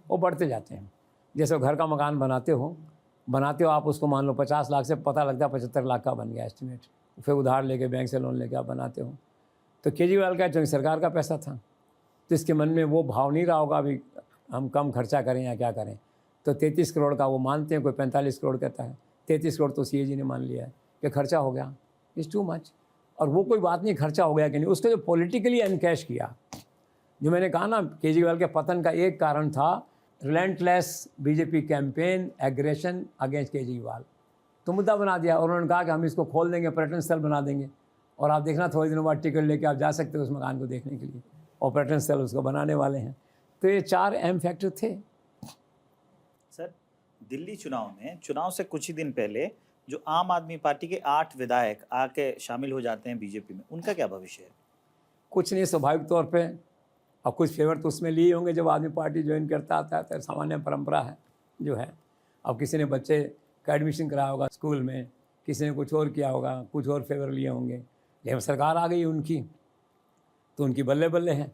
[SPEAKER 2] वो बढ़ते जाते हैं। जैसे घर का मकान बनाते हो आप उसको, मान लो 50 लाख से पता लगता है 75 लाख का बन गया एस्टीमेट, फिर उधार लेके बैंक से लोन लेके आप बनाते हो। तो केजरीवाल का चूँकि सरकार का पैसा था तो इसके मन में वो भाव नहीं रहा होगा अभी हम कम खर्चा करें या क्या करें। तो 33 करोड़ का वो मानते हैं, कोई 45 करोड़ कहता है। 33 करोड़ तो सीए जी ने मान लिया है कि खर्चा हो गया, इज़ टू मच। और वो कोई बात नहीं खर्चा हो गया कि नहीं, उसको जो पॉलिटिकली एनकैश किया, जो मैंने कहा ना केजरीवाल के पतन का एक कारण था relentless BJP campaign aggression against Kejriwal. तो मुद्दा बना दिया और उन्होंने कहा कि हम इसको खोल देंगे, पर्यटन स्थल बना देंगे, और आप देखना थोड़े दिनों बाद टिकट लेके आप जा सकते हो उस मकान को देखने के लिए, और पर्यटन स्थल उसको बनाने वाले हैं। तो ये 4 अहम फैक्टर थे।
[SPEAKER 7] सर, दिल्ली चुनाव से कुछ ही दिन पहले जो आम आदमी पार्टी के 8 विधायक आके शामिल हो जाते हैं बीजेपी में, उनका क्या भविष्य है?
[SPEAKER 2] कुछ नहीं, स्वाभाविक तौर पे, और कुछ फेवर तो उसमें लिए होंगे जब आदमी पार्टी ज्वाइन करता आता है, तो सामान्य परंपरा है जो है। अब किसी ने बच्चे का एडमिशन कराया होगा स्कूल में, किसी ने कुछ और किया होगा, कुछ और फेवर लिए होंगे। जब सरकार आ गई उनकी, तो उनकी बल्ले बल्ले हैं।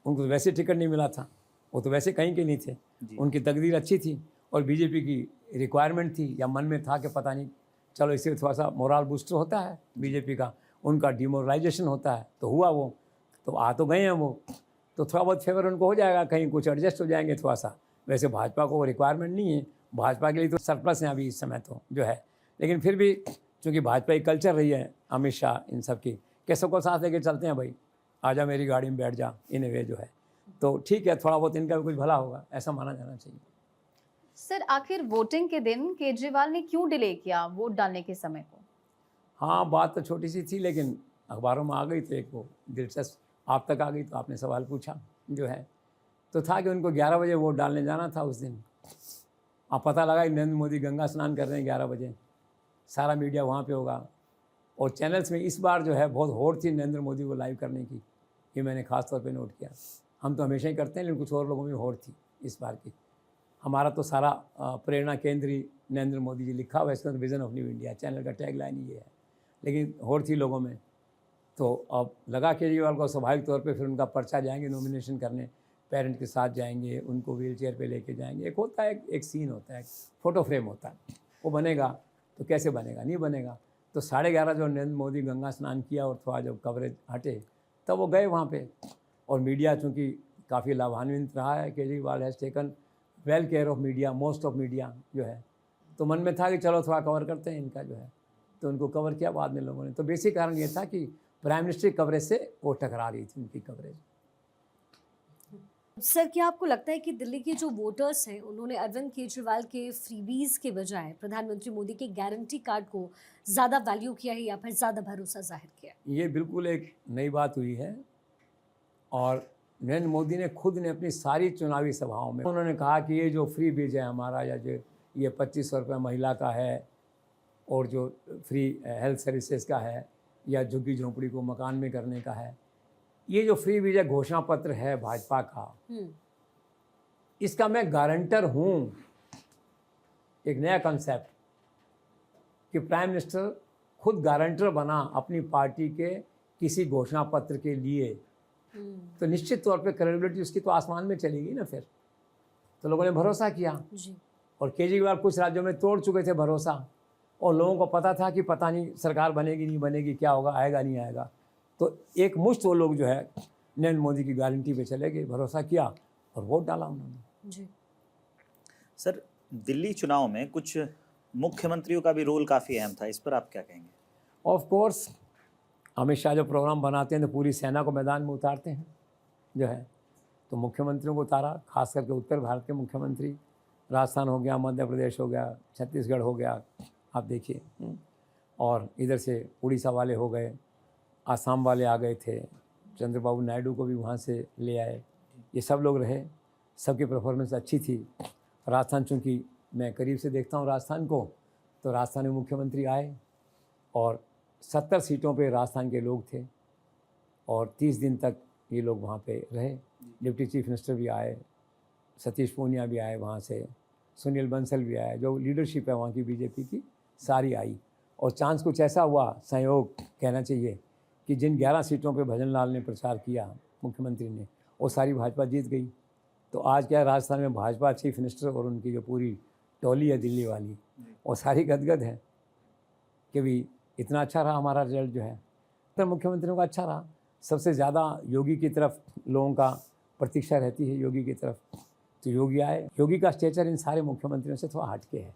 [SPEAKER 2] उनको तो वैसे टिकट नहीं मिला था, वो तो वैसे कहीं के नहीं थे। उनकी तकदीर अच्छी थी और बीजेपी की रिक्वायरमेंट थी, या मन में था कि पता नहीं, चलो इससे थोड़ा सा मोरल बूस्टर होता है बीजेपी का, उनका डिमोरलाइजेशन होता है। तो हुआ वो, तो आ तो गए हैं वो, तो थोड़ा बहुत फेवर उनको हो जाएगा, कहीं कुछ एडजस्ट हो जाएंगे थोड़ा सा। वैसे भाजपा को रिक्वायरमेंट नहीं है, भाजपा के लिए तो सरप्लस है अभी इस समय तो जो है। लेकिन फिर भी चूँकि भाजपा की कल्चर रही है अमित शाह इन सब की, कि सबको साथ लेके चलते हैं, भाई आजा मेरी गाड़ी में बैठ जा, इन वे जो है। तो ठीक है, थोड़ा बहुत इनका भी कुछ भला होगा, ऐसा माना जाना चाहिए।
[SPEAKER 3] सर, आखिर वोटिंग के दिन केजरीवाल ने क्यों डिले किया वोट डालने के समय को?
[SPEAKER 2] हाँ, बात तो छोटी सी थी, लेकिन अखबारों में आ गई तो एक वो दिलचस्प आप तक आ गई, तो आपने सवाल पूछा जो है। तो था कि उनको 11 बजे वोट डालने जाना था उस दिन। अब पता लगा कि नरेंद्र मोदी गंगा स्नान कर रहे हैं 11 बजे, सारा मीडिया वहाँ पे होगा, और चैनल्स में इस बार जो है बहुत होड़ थी नरेंद्र मोदी को लाइव करने की। ये मैंने ख़ास तौर पे नोट किया। हम तो हमेशा ही करते हैं, लेकिन कुछ और लोगों में होड़ थी इस बार की। हमारा तो सारा प्रेरणा केंद्रीय नरेंद्र मोदी जी लिखा हुआ है, इसका vision of new India channel का टैग लाइन ये है, लेकिन होड़ थी लोगों में। तो अब लगा केजरीवाल को, स्वाभाविक तौर पे फिर उनका पर्चा जाएंगे नॉमिनेशन करने, पेरेंट के साथ जाएंगे, उनको व्हील चेयर पर लेके जाएंगे। एक होता है, एक सीन होता है, फ़ोटो फ्रेम होता है, वो बनेगा तो कैसे बनेगा, नहीं बनेगा। तो 11:30 जो नरेंद्र मोदी गंगा स्नान किया और थोड़ा जब कवरेज हटे तब वो गए वहाँ पे। और मीडिया चूँकि काफ़ी लाभान्वित रहा है, Kejriwal has taken well care of media, most of media जो है। तो मन में था कि चलो थोड़ा कवर करते हैं इनका जो है, तो उनको कवर किया बाद में लोगों ने। तो बेसिक कारण ये था कि प्राइम मिनिस्टर की कवरेज से वो टकरा रही थी उनकी कवरेज।
[SPEAKER 1] सर, क्या आपको लगता है कि दिल्ली के जो वोटर्स हैं उन्होंने अरविंद केजरीवाल के फ्रीबीज के बजाय प्रधानमंत्री मोदी के गारंटी कार्ड को ज़्यादा वैल्यू किया है या फिर ज़्यादा भरोसा जाहिर किया?
[SPEAKER 2] ये बिल्कुल एक नई बात हुई है, और नरेंद्र मोदी ने खुद ने अपनी सारी चुनावी सभाओं में उन्होंने कहा कि ये जो फ्री बीज है हमारा, या जो ये 2500 रुपये महिला का है, और जो फ्री हेल्थ सर्विसेज का है, या झुग्गी झोंपड़ी को मकान में करने का है, ये जो फ्री बीज है घोषणा पत्र है भाजपा का, इसका मैं गारंटर हूँ। एक नया कंसेप्ट कि प्राइम मिनिस्टर खुद गारंटर बना अपनी पार्टी के किसी घोषणा पत्र के लिए, तो निश्चित तौर पे क्रेडिबिलिटी उसकी तो आसमान में चलेगी ना फिर। तो लोगों ने भरोसा किया
[SPEAKER 1] जी।
[SPEAKER 2] और केजरीवाल कुछ राज्यों में तोड़ चुके थे भरोसा, और लोगों को पता था कि पता नहीं सरकार बनेगी नहीं बनेगी, क्या होगा, आएगा नहीं आएगा। तो एक मुश्त वो लोग जो है नरेंद्र मोदी की गारंटी पे चले गए, भरोसा किया और वोट डाला उन्होंने।
[SPEAKER 1] जी।
[SPEAKER 7] सर, दिल्ली चुनाव में कुछ मुख्यमंत्रियों का भी रोल काफ़ी अहम था, इस पर आप क्या कहेंगे?
[SPEAKER 2] ऑफ कोर्स अमित शाह जो प्रोग्राम बनाते हैं तो पूरी सेना को मैदान में उतारते हैं जो है। तो मुख्यमंत्रियों को उतारा, खास करके उत्तर भारत के मुख्यमंत्री, राजस्थान हो गया, मध्य प्रदेश हो गया, छत्तीसगढ़ हो गया, आप देखिए। और इधर से उड़ीसा वाले हो गए, आसाम वाले आ गए थे, चंद्रबाबू नायडू को भी वहाँ से ले आए। ये सब लोग रहे, सबकी परफॉर्मेंस अच्छी थी। राजस्थान चूँकि मैं करीब से देखता हूँ राजस्थान को, तो राजस्थान में मुख्यमंत्री आए और 70 सीटों पे राजस्थान के लोग थे, और 30 दिन तक ये लोग वहाँ पे रहे। डिप्टी चीफ मिनिस्टर भी आए, सतीश पूनिया भी आए वहाँ से, सुनील बंसल भी आए, जो लीडरशिप है वहाँ की बीजेपी की सारी आई। और चांस कुछ ऐसा हुआ, संयोग कहना चाहिए, कि जिन 11 सीटों पे भजन लाल ने प्रचार किया मुख्यमंत्री ने, वो सारी भाजपा जीत गई। तो आज क्या है, राजस्थान में भाजपा चीफ मिनिस्टर और उनकी जो पूरी टोली है दिल्ली वाली, वो सारी गदगद है कि भी इतना अच्छा रहा हमारा रिजल्ट जो है। तो मुख्यमंत्रियों का अच्छा रहा, सबसे ज़्यादा योगी की तरफ लोगों का प्रतीक्षा रहती है, योगी की तरफ। तो योगी आए। योगी का स्टेचर इन सारे मुख्यमंत्रियों से थोड़ा हटके है,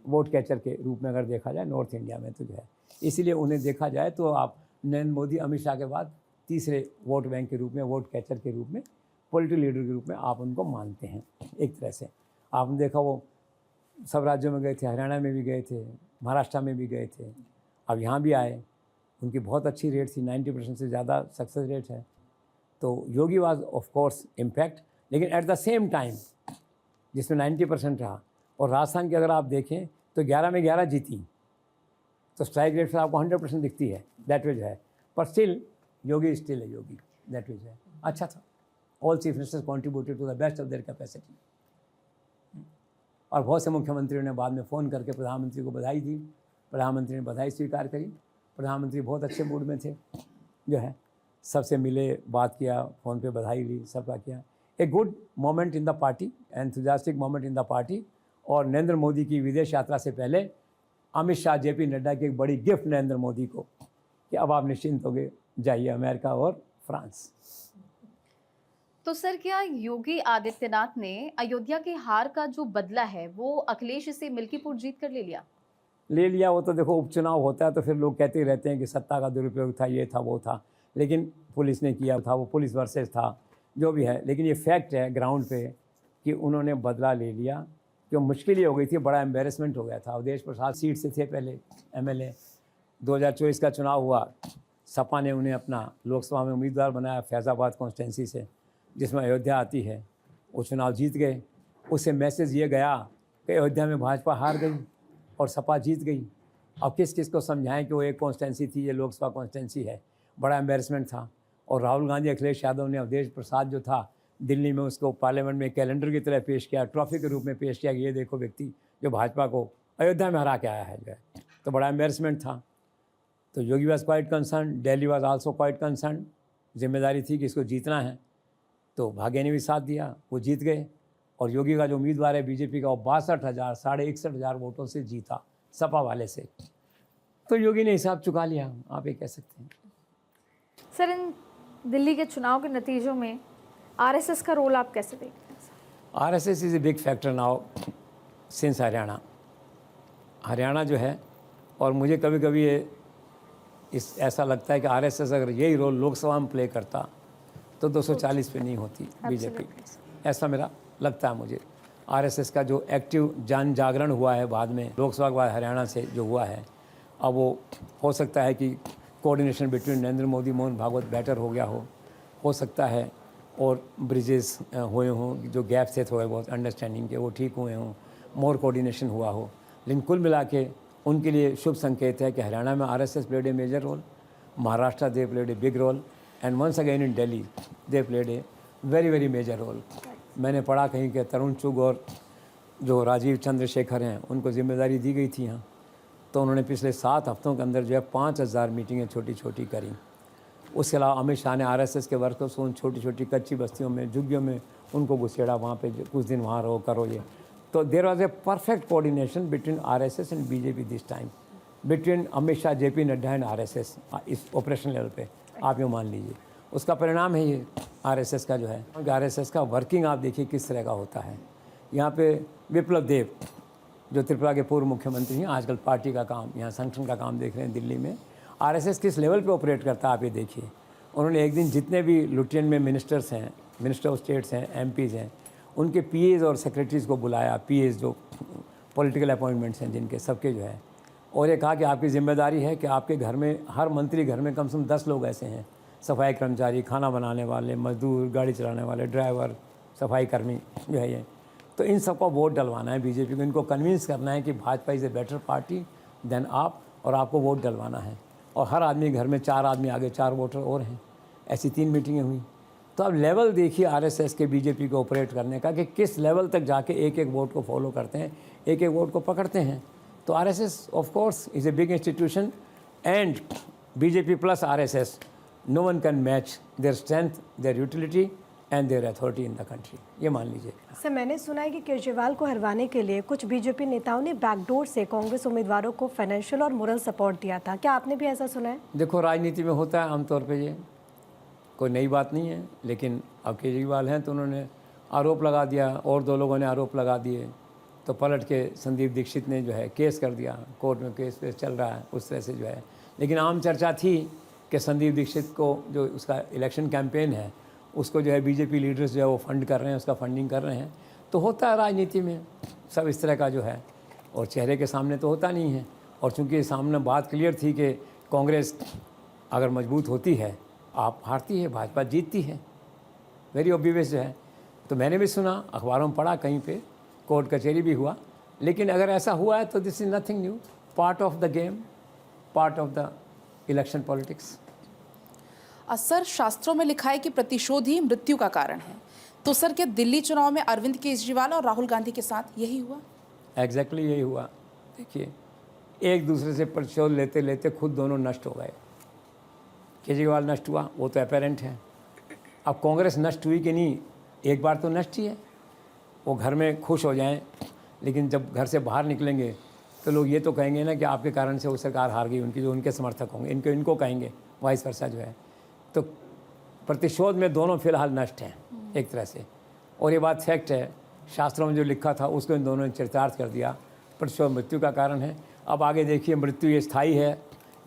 [SPEAKER 2] वोट कैचर के रूप में अगर देखा जाए नॉर्थ इंडिया में तो जो है, इसीलिए उन्हें देखा जाए तो आप नरेंद्र मोदी अमित शाह के बाद तीसरे वोट बैंक के रूप में, वोट कैचर के रूप में, पॉलिटिकल लीडर के रूप में आप उनको मानते हैं। एक तरह से आपने देखा वो सब राज्यों में गए थे, हरियाणा में भी गए थे, महाराष्ट्र में भी गए थे, अब यहाँ भी आए, उनकी बहुत अच्छी रेट थी, 90% से ज़्यादा सक्सेस रेट है। तो योगी वाज ऑफ कोर्स इम्पैक्ट, लेकिन एट द सेम टाइम जिसमें 90% रहा, और राजस्थान की अगर आप देखें तो 11 में 11 जीती, तो स्ट्राइक रेट से आपको 100% दिखती है, दैट वे जो है। पर स्टिल योगी स्टिल है योगी, दैट वे जो है अच्छा था। All chief ministers contributed to the best of their capacity. और बहुत से मुख्यमंत्रियों ने बाद में फ़ोन करके प्रधानमंत्री को बधाई दी, प्रधानमंत्री ने बधाई स्वीकार करी, प्रधानमंत्री बहुत अच्छे मूड में थे जो है, सबसे मिले, बात किया, फ़ोन पे बधाई ली, सबका किया। A good moment in the party, enthusiastic moment in the party. और नरेंद्र मोदी की विदेश यात्रा से पहले अमित शाह, जेपी नड्डा की एक बड़ी गिफ्ट नरेंद्र मोदी को कि अब आप निश्चिंत हो गए, जाइए अमेरिका और फ्रांस।
[SPEAKER 3] तो सर क्या योगी आदित्यनाथ ने अयोध्या की हार का जो बदला है वो अखिलेश से मिल्कीपुर जीत कर ले लिया?
[SPEAKER 2] ले लिया, वो तो देखो उपचुनाव होता है तो फिर लोग कहते ही रहते हैं कि सत्ता का दुरुपयोग था, ये था, वो था, लेकिन पुलिस ने किया था, वो पुलिस वर्सेस था, जो भी है। लेकिन ये फैक्ट है ग्राउंड पे कि उन्होंने बदला ले लिया, क्यों मुश्किल ये हो गई थी, बड़ा एम्बेरसमेंट हो गया था। अवधेश प्रसाद सीट से थे पहले एमएलए, 2024 का चुनाव हुआ, सपा ने उन्हें अपना लोकसभा में उम्मीदवार बनाया फैज़ाबाद कॉन्स्टिट्यूंसी से, जिसमें अयोध्या आती है, वो चुनाव जीत गए। उससे मैसेज ये गया कि अयोध्या में भाजपा हार गई और सपा जीत गई। अब किस किस को समझाएं कि वो एक कॉन्स्टिट्यूंसी थी, ये लोकसभा कॉन्स्टिट्यूंसी है, बड़ा एम्बेरसमेंट था। और राहुल गांधी, अखिलेश यादव ने अवधेश प्रसाद जो था दिल्ली में, उसको पार्लियामेंट में कैलेंडर की तरह पेश किया, ट्रॉफी के रूप में पेश किया कि ये देखो व्यक्ति जो भाजपा को अयोध्या में हरा के आया है जो है, तो बड़ा एम्बेरसमेंट था। तो Yogi was quite concern, Delhi was also quite concern, जिम्मेदारी थी कि इसको जीतना है, तो भाग्य ने भी साथ दिया, वो जीत गए। और योगी का जो उम्मीदवार है बीजेपी का, वो 62,000, 61,500 वोटों से जीता सपा वाले से। तो योगी ने हिसाब चुका लिया, आप ये कह सकते हैं।
[SPEAKER 3] सर इन दिल्ली के चुनाव के नतीजों में आरएसएस का रोल आप कैसे देखते हैं?
[SPEAKER 2] RSS is a big factor now since Haryana जो है। और मुझे कभी कभी ये ऐसा लगता है कि आरएसएस अगर यही रोल लोकसभा में प्ले करता तो 240 पे नहीं होती बीजेपी, ऐसा मेरा लगता है मुझे। आरएसएस का जो एक्टिव जन जागरण हुआ है बाद में लोकसभा के बाद हरियाणा से जो हुआ है, अब वो हो सकता है कि coordination between Narendra Modi, Mohan Bhagwat better हो गया हो सकता है, और ब्रिजेस हुए हों, जो गैप थे थोड़े बहुत अंडरस्टैंडिंग के, वो ठीक हुए हों, मोर कोऑर्डिनेशन हुआ हो। लेकिन कुल मिला के उनके लिए शुभ संकेत है कि हरियाणा में RSS played a major role, Maharashtra they played a big role, and once again in Delhi they played a very very major role. मैंने पढ़ा कहीं कि तरुण चुग और जो राजीव चंद्रशेखर हैं उनको जिम्मेदारी दी गई थी यहाँ, तो उन्होंने पिछले 7 हफ्तों के अंदर जो है 5000 मीटिंगें छोटी छोटी करी। उसके अलावा अमित शाह ने आरएसएस के वर्कर्स को उन छोटी छोटी कच्ची बस्तियों में, झुग्गियों में उनको घुसेड़ा, वहाँ पे कुछ दिन वहाँ रहो, करो ये। तो there was a perfect coordination between RSS and BJP this time, between Amit Shah, JP Nadda and RSS इस ऑपरेशन लेवल पे, आप ये मान लीजिए। उसका परिणाम है ये आरएसएस का जो है, आरएसएस का वर्किंग आप देखिए किस तरह का होता है। यहाँ पे विप्लव देव जो त्रिपुरा के पूर्व मुख्यमंत्री हैं, आजकल पार्टी का काम, यहाँ संगठन का काम देख रहे हैं दिल्ली में। आरएसएस किस लेवल पे ऑपरेट करता है आप ये देखिए। उन्होंने एक दिन जितने भी लेफ्टिनेंट में मिनिस्टर्स हैं, मिनिस्टर ऑफ स्टेट्स हैं, एमपीज़ हैं, उनके पीएज और सेक्रेटरीज़ को बुलाया, पीएज जो पॉलिटिकल अपॉइंटमेंट्स हैं जिनके, सबके जो है, और ये कहा कि आपकी जिम्मेदारी है कि आपके घर में, हर मंत्री घर में कम से कम 10 लोग ऐसे हैं, सफाई कर्मचारी, खाना बनाने वाले, मजदूर, गाड़ी चलाने वाले, ड्राइवर, सफाई कर्मी जो है ये, तो इन सबको वोट डलवाना है बीजेपी को, इनको कन्विंस करना है कि Bhajpa is a better party than AAP, और आपको वोट डलवाना है। और हर आदमी घर में 4 आदमी आगे, 4 वोटर और हैं। ऐसी 3 मीटिंगें हुई। तो अब लेवल देखिए आरएसएस के बीजेपी को ऑपरेट करने का कि किस लेवल तक जाके एक एक वोट को फॉलो करते हैं, एक एक वोट को पकड़ते हैं। तो RSS of course is a big institution, and BJP plus RSS, no one can match their strength, their utility and their authority in the country, ये मान लीजिए।
[SPEAKER 8] सर मैंने सुना है कि केजरीवाल को हरवाने के लिए कुछ बीजेपी नेताओं ने बैकडोर से कांग्रेस उम्मीदवारों को फाइनेंशियल और मोरल सपोर्ट दिया था, क्या आपने भी ऐसा सुना है?
[SPEAKER 2] देखो राजनीति में होता है आमतौर पे, ये कोई नई बात नहीं है, लेकिन अब केजरीवाल हैं तो उन्होंने आरोप लगा दिया और 2 लोगों ने आरोप लगा दिए, तो पलट के संदीप दीक्षित ने जो है केस कर दिया, कोर्ट में केस चल रहा है उस तरह से जो है। लेकिन आम चर्चा थी कि संदीप दीक्षित को जो उसका इलेक्शन कैंपेन है उसको जो है बीजेपी लीडर्स जो है वो फंड कर रहे हैं, उसका फंडिंग कर रहे हैं। तो होता है राजनीति में सब इस तरह का जो है, और चेहरे के सामने तो होता नहीं है। और चूंकि सामने बात क्लियर थी कि कांग्रेस अगर मजबूत होती है आप हारती है, भाजपा जीतती है, वेरी ऑब्वियस जो है। तो मैंने भी सुना, अखबारों में पढ़ा, कहीं पे कोर्ट कचहरी भी हुआ। लेकिन अगर ऐसा हुआ है तो this is nothing new, part of the game, part of the election politics.
[SPEAKER 9] Sir, शास्त्रों में लिखा है कि प्रतिशोध ही मृत्यु का कारण है। तो सर, क्या दिल्ली चुनाव में अरविंद केजरीवाल और राहुल गांधी के साथ यही हुआ?
[SPEAKER 2] एग्जैक्टली यही हुआ। देखिए, एक दूसरे से प्रतिशोध लेते लेते खुद दोनों नष्ट हो गए। केजरीवाल नष्ट हुआ, वो तो अपेरेंट है। अब कांग्रेस नष्ट हुई कि नहीं, एक बार तो नष्ट ही है। वो घर में खुश हो जाएं, लेकिन जब घर से बाहर निकलेंगे तो लोग ये तो कहेंगे ना कि आपके कारण से वो सरकार हार गई, उनकी जो उनके समर्थक होंगे इनको कहेंगे, वाइस वर्सा जो है। तो प्रतिशोध में दोनों फिलहाल नष्ट हैं एक तरह से, और ये बात फैक्ट है। शास्त्रों में जो लिखा था उसको इन दोनों ने चरितार्थ कर दिया। प्रतिशोध मृत्यु का कारण है। अब आगे देखिए, मृत्यु ये स्थायी है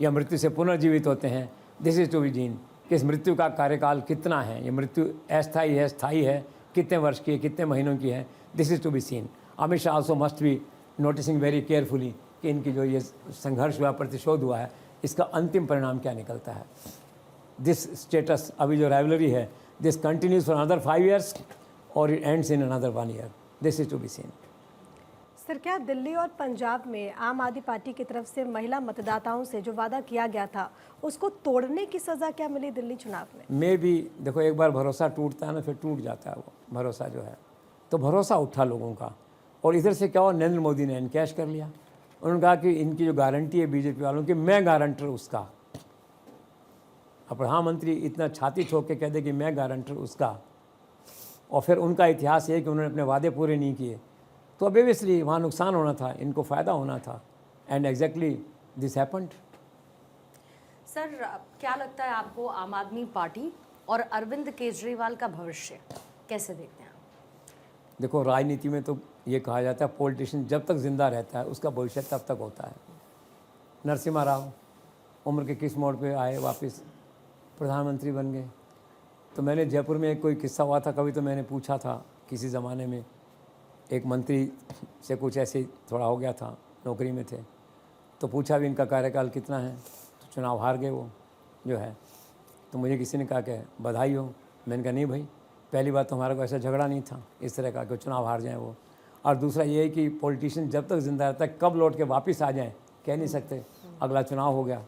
[SPEAKER 2] या मृत्यु से पुनर्जीवित होते हैं, this is to be seen. कि इस मृत्यु का कार्यकाल कितना है, ये मृत्यु अस्थायी है, स्थायी है, कितने वर्ष की है, कितने महीनों की है, this is to be seen. Amit Shah also must be noticing very carefully कि इनकी जो ये संघर्ष हुआ, प्रतिशोध हुआ है, इसका अंतिम परिणाम क्या निकलता है। दिस स्टेटस, अभी जो राइवलरी है, this continues for another 5 years और it ends in another 1 year, this is to be seen.
[SPEAKER 8] Sir, क्या दिल्ली और पंजाब में आम आदमी पार्टी की तरफ से महिला मतदाताओं से जो वादा किया गया था उसको तोड़ने की सज़ा क्या मिली दिल्ली चुनाव में?
[SPEAKER 2] भी देखो, एक बार भरोसा टूटता है ना, फिर टूट जाता है वो भरोसा जो है। तो भरोसा उठा लोगों का, और इधर से क्या हुआ, नरेंद्र मोदी ने इनकैश कर लिया। उन्होंने कहा कि इनकी जो गारंटी है बीजेपी वालों की, मैं गारंटर उसका। अब प्रधानमंत्री इतना छाती ठोक के कह दे कि मैं गारंटर उसका, और फिर उनका इतिहास है कि उन्होंने अपने वादे पूरे नहीं किए, तो ऑब्वियसली वहाँ नुकसान होना था, इनको फ़ायदा होना था। And exactly this happened.
[SPEAKER 1] Sir, क्या लगता है आपको, आम आदमी पार्टी और अरविंद केजरीवाल का भविष्य कैसे देखते हैं?
[SPEAKER 2] देखो, राजनीति में तो ये कहा जाता है पॉलिटिशियन जब तक जिंदा रहता है उसका भविष्य तब तक होता है। नरसिम्हा राव उम्र के किस मोड़ पे आए, वापस प्रधानमंत्री बन गए। तो मैंने जयपुर में एक कोई किस्सा हुआ था, कभी तो मैंने पूछा था किसी ज़माने में, एक मंत्री से कुछ ऐसे थोड़ा हो गया था, नौकरी में थे, तो पूछा भी इनका कार्यकाल कितना है, तो चुनाव हार गए वो जो है। तो मुझे किसी ने कहा कि बधाई हो। मैंने कहा नहीं भाई, पहली बात तो हमारा कोई ऐसा झगड़ा नहीं था इस तरह का कि चुनाव हार जाएं वो, और दूसरा ये है कि पॉलिटिशियन जब तक जिंदा रहता है कब लौट के वापस आ जाएं कह नहीं सकते। अगला चुनाव हो गया,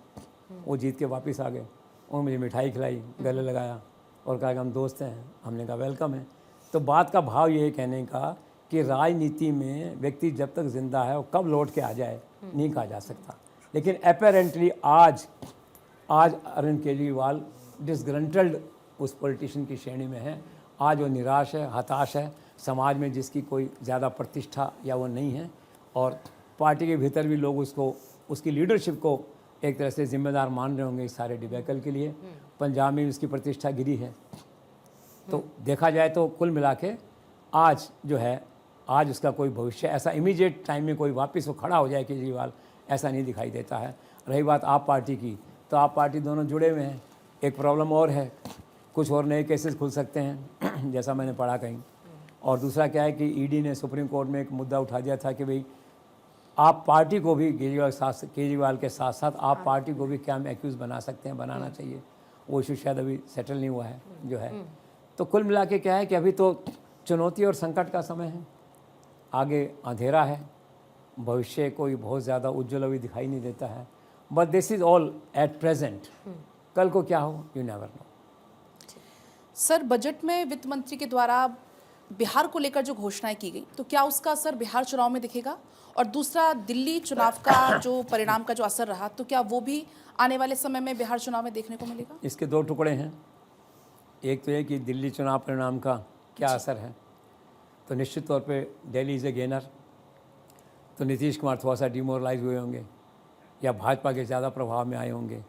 [SPEAKER 2] वो जीत के वापस आ गए, उन्होंने मुझे मिठाई खिलाई, गले लगाया और कहा कि हम दोस्त हैं। हमने कहा वेलकम है। तो बात का भाव ये है कहने का कि राजनीति में व्यक्ति जब तक जिंदा है वो कब लौट के आ जाए नहीं कहा जा सकता। लेकिन अपेरेंटली आज अरविंद केजरीवाल डिसग्रंटल्ड उस पॉलिटिशियन की श्रेणी में है। आज वो निराश है, हताश है, समाज में जिसकी कोई ज़्यादा प्रतिष्ठा या वो नहीं है, और पार्टी के भीतर भी लोग उसको, उसकी लीडरशिप को एक तरह से जिम्मेदार मान रहे होंगे इस सारे डिबेकल के लिए। पंजाब में भी उसकी प्रतिष्ठा गिरी है। तो देखा जाए तो कुल मिला के आज जो है, आज उसका कोई भविष्य ऐसा इमीडिएट टाइम में कोई वापस वो खड़ा हो जाए केजरीवाल, ऐसा नहीं दिखाई देता है। रही बात आप पार्टी की, तो आप पार्टी दोनों जुड़े हुए हैं। एक प्रॉब्लम और है, कुछ और नए केसेस खुल सकते हैं जैसा मैंने पढ़ा कहीं। और दूसरा क्या है कि ईडी ने सुप्रीम कोर्ट में एक मुद्दा उठा दिया था कि भाई आप पार्टी को भी केजरीवाल के साथ साथ आप पार्टी को भी क्या हम एक्यूज़ बना सकते हैं, बनाना चाहिए। वो इशू शायद अभी सेटल नहीं हुआ है जो है। तो कुल मिला के क्या है कि अभी तो चुनौती और संकट का समय है, आगे अंधेरा है, भविष्य कोई बहुत ज़्यादा उज्ज्वल अभी दिखाई नहीं देता है। But this is all at present, कल को क्या हो you never know.
[SPEAKER 9] Sir, budget में वित्त मंत्री के द्वारा बिहार को लेकर जो घोषणाएं की गई, तो क्या उसका असर बिहार चुनाव में दिखेगा? और दूसरा, दिल्ली चुनाव का जो परिणाम का जो असर रहा, तो क्या वो भी आने वाले समय में बिहार चुनाव में देखने को मिलेगा?
[SPEAKER 2] इसके दो टुकड़े हैं। एक तो ये कि दिल्ली चुनाव परिणाम का क्या असर है। तो निश्चित तौर पे दिल्ली इज़ ए गेनर। तो नीतीश कुमार थोड़ा सा डिमोरलाइज हुए होंगे या भाजपा के ज़्यादा प्रभाव में आए होंगे,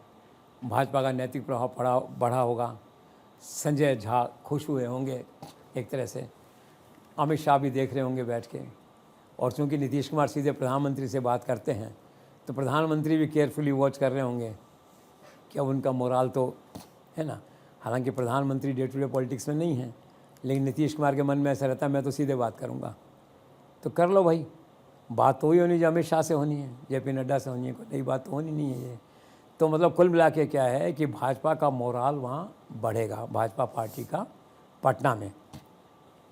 [SPEAKER 2] भाजपा का नैतिक प्रभाव बढ़ा होगा। संजय झा खुश हुए होंगे एक तरह से। अमित शाह भी देख रहे होंगे बैठ के, और चूंकि नीतीश कुमार सीधे प्रधानमंत्री से बात करते हैं तो प्रधानमंत्री भी केयरफुली वॉच कर रहे होंगे कि अब उनका मोराल तो है ना। हालांकि प्रधानमंत्री डे टू डे पॉलिटिक्स में नहीं है, लेकिन नीतीश कुमार के मन में ऐसा रहता है मैं तो सीधे बात करूँगा। तो कर लो भाई, बात तो वही होनी जो अमित शाह से होनी है, जेपी नड्डा से होनी है, कोई नई बात तो होनी नहीं है ये। तो मतलब कुल मिला के क्या है कि भाजपा का मोराल वहाँ बढ़ेगा, भाजपा पार्टी का पटना में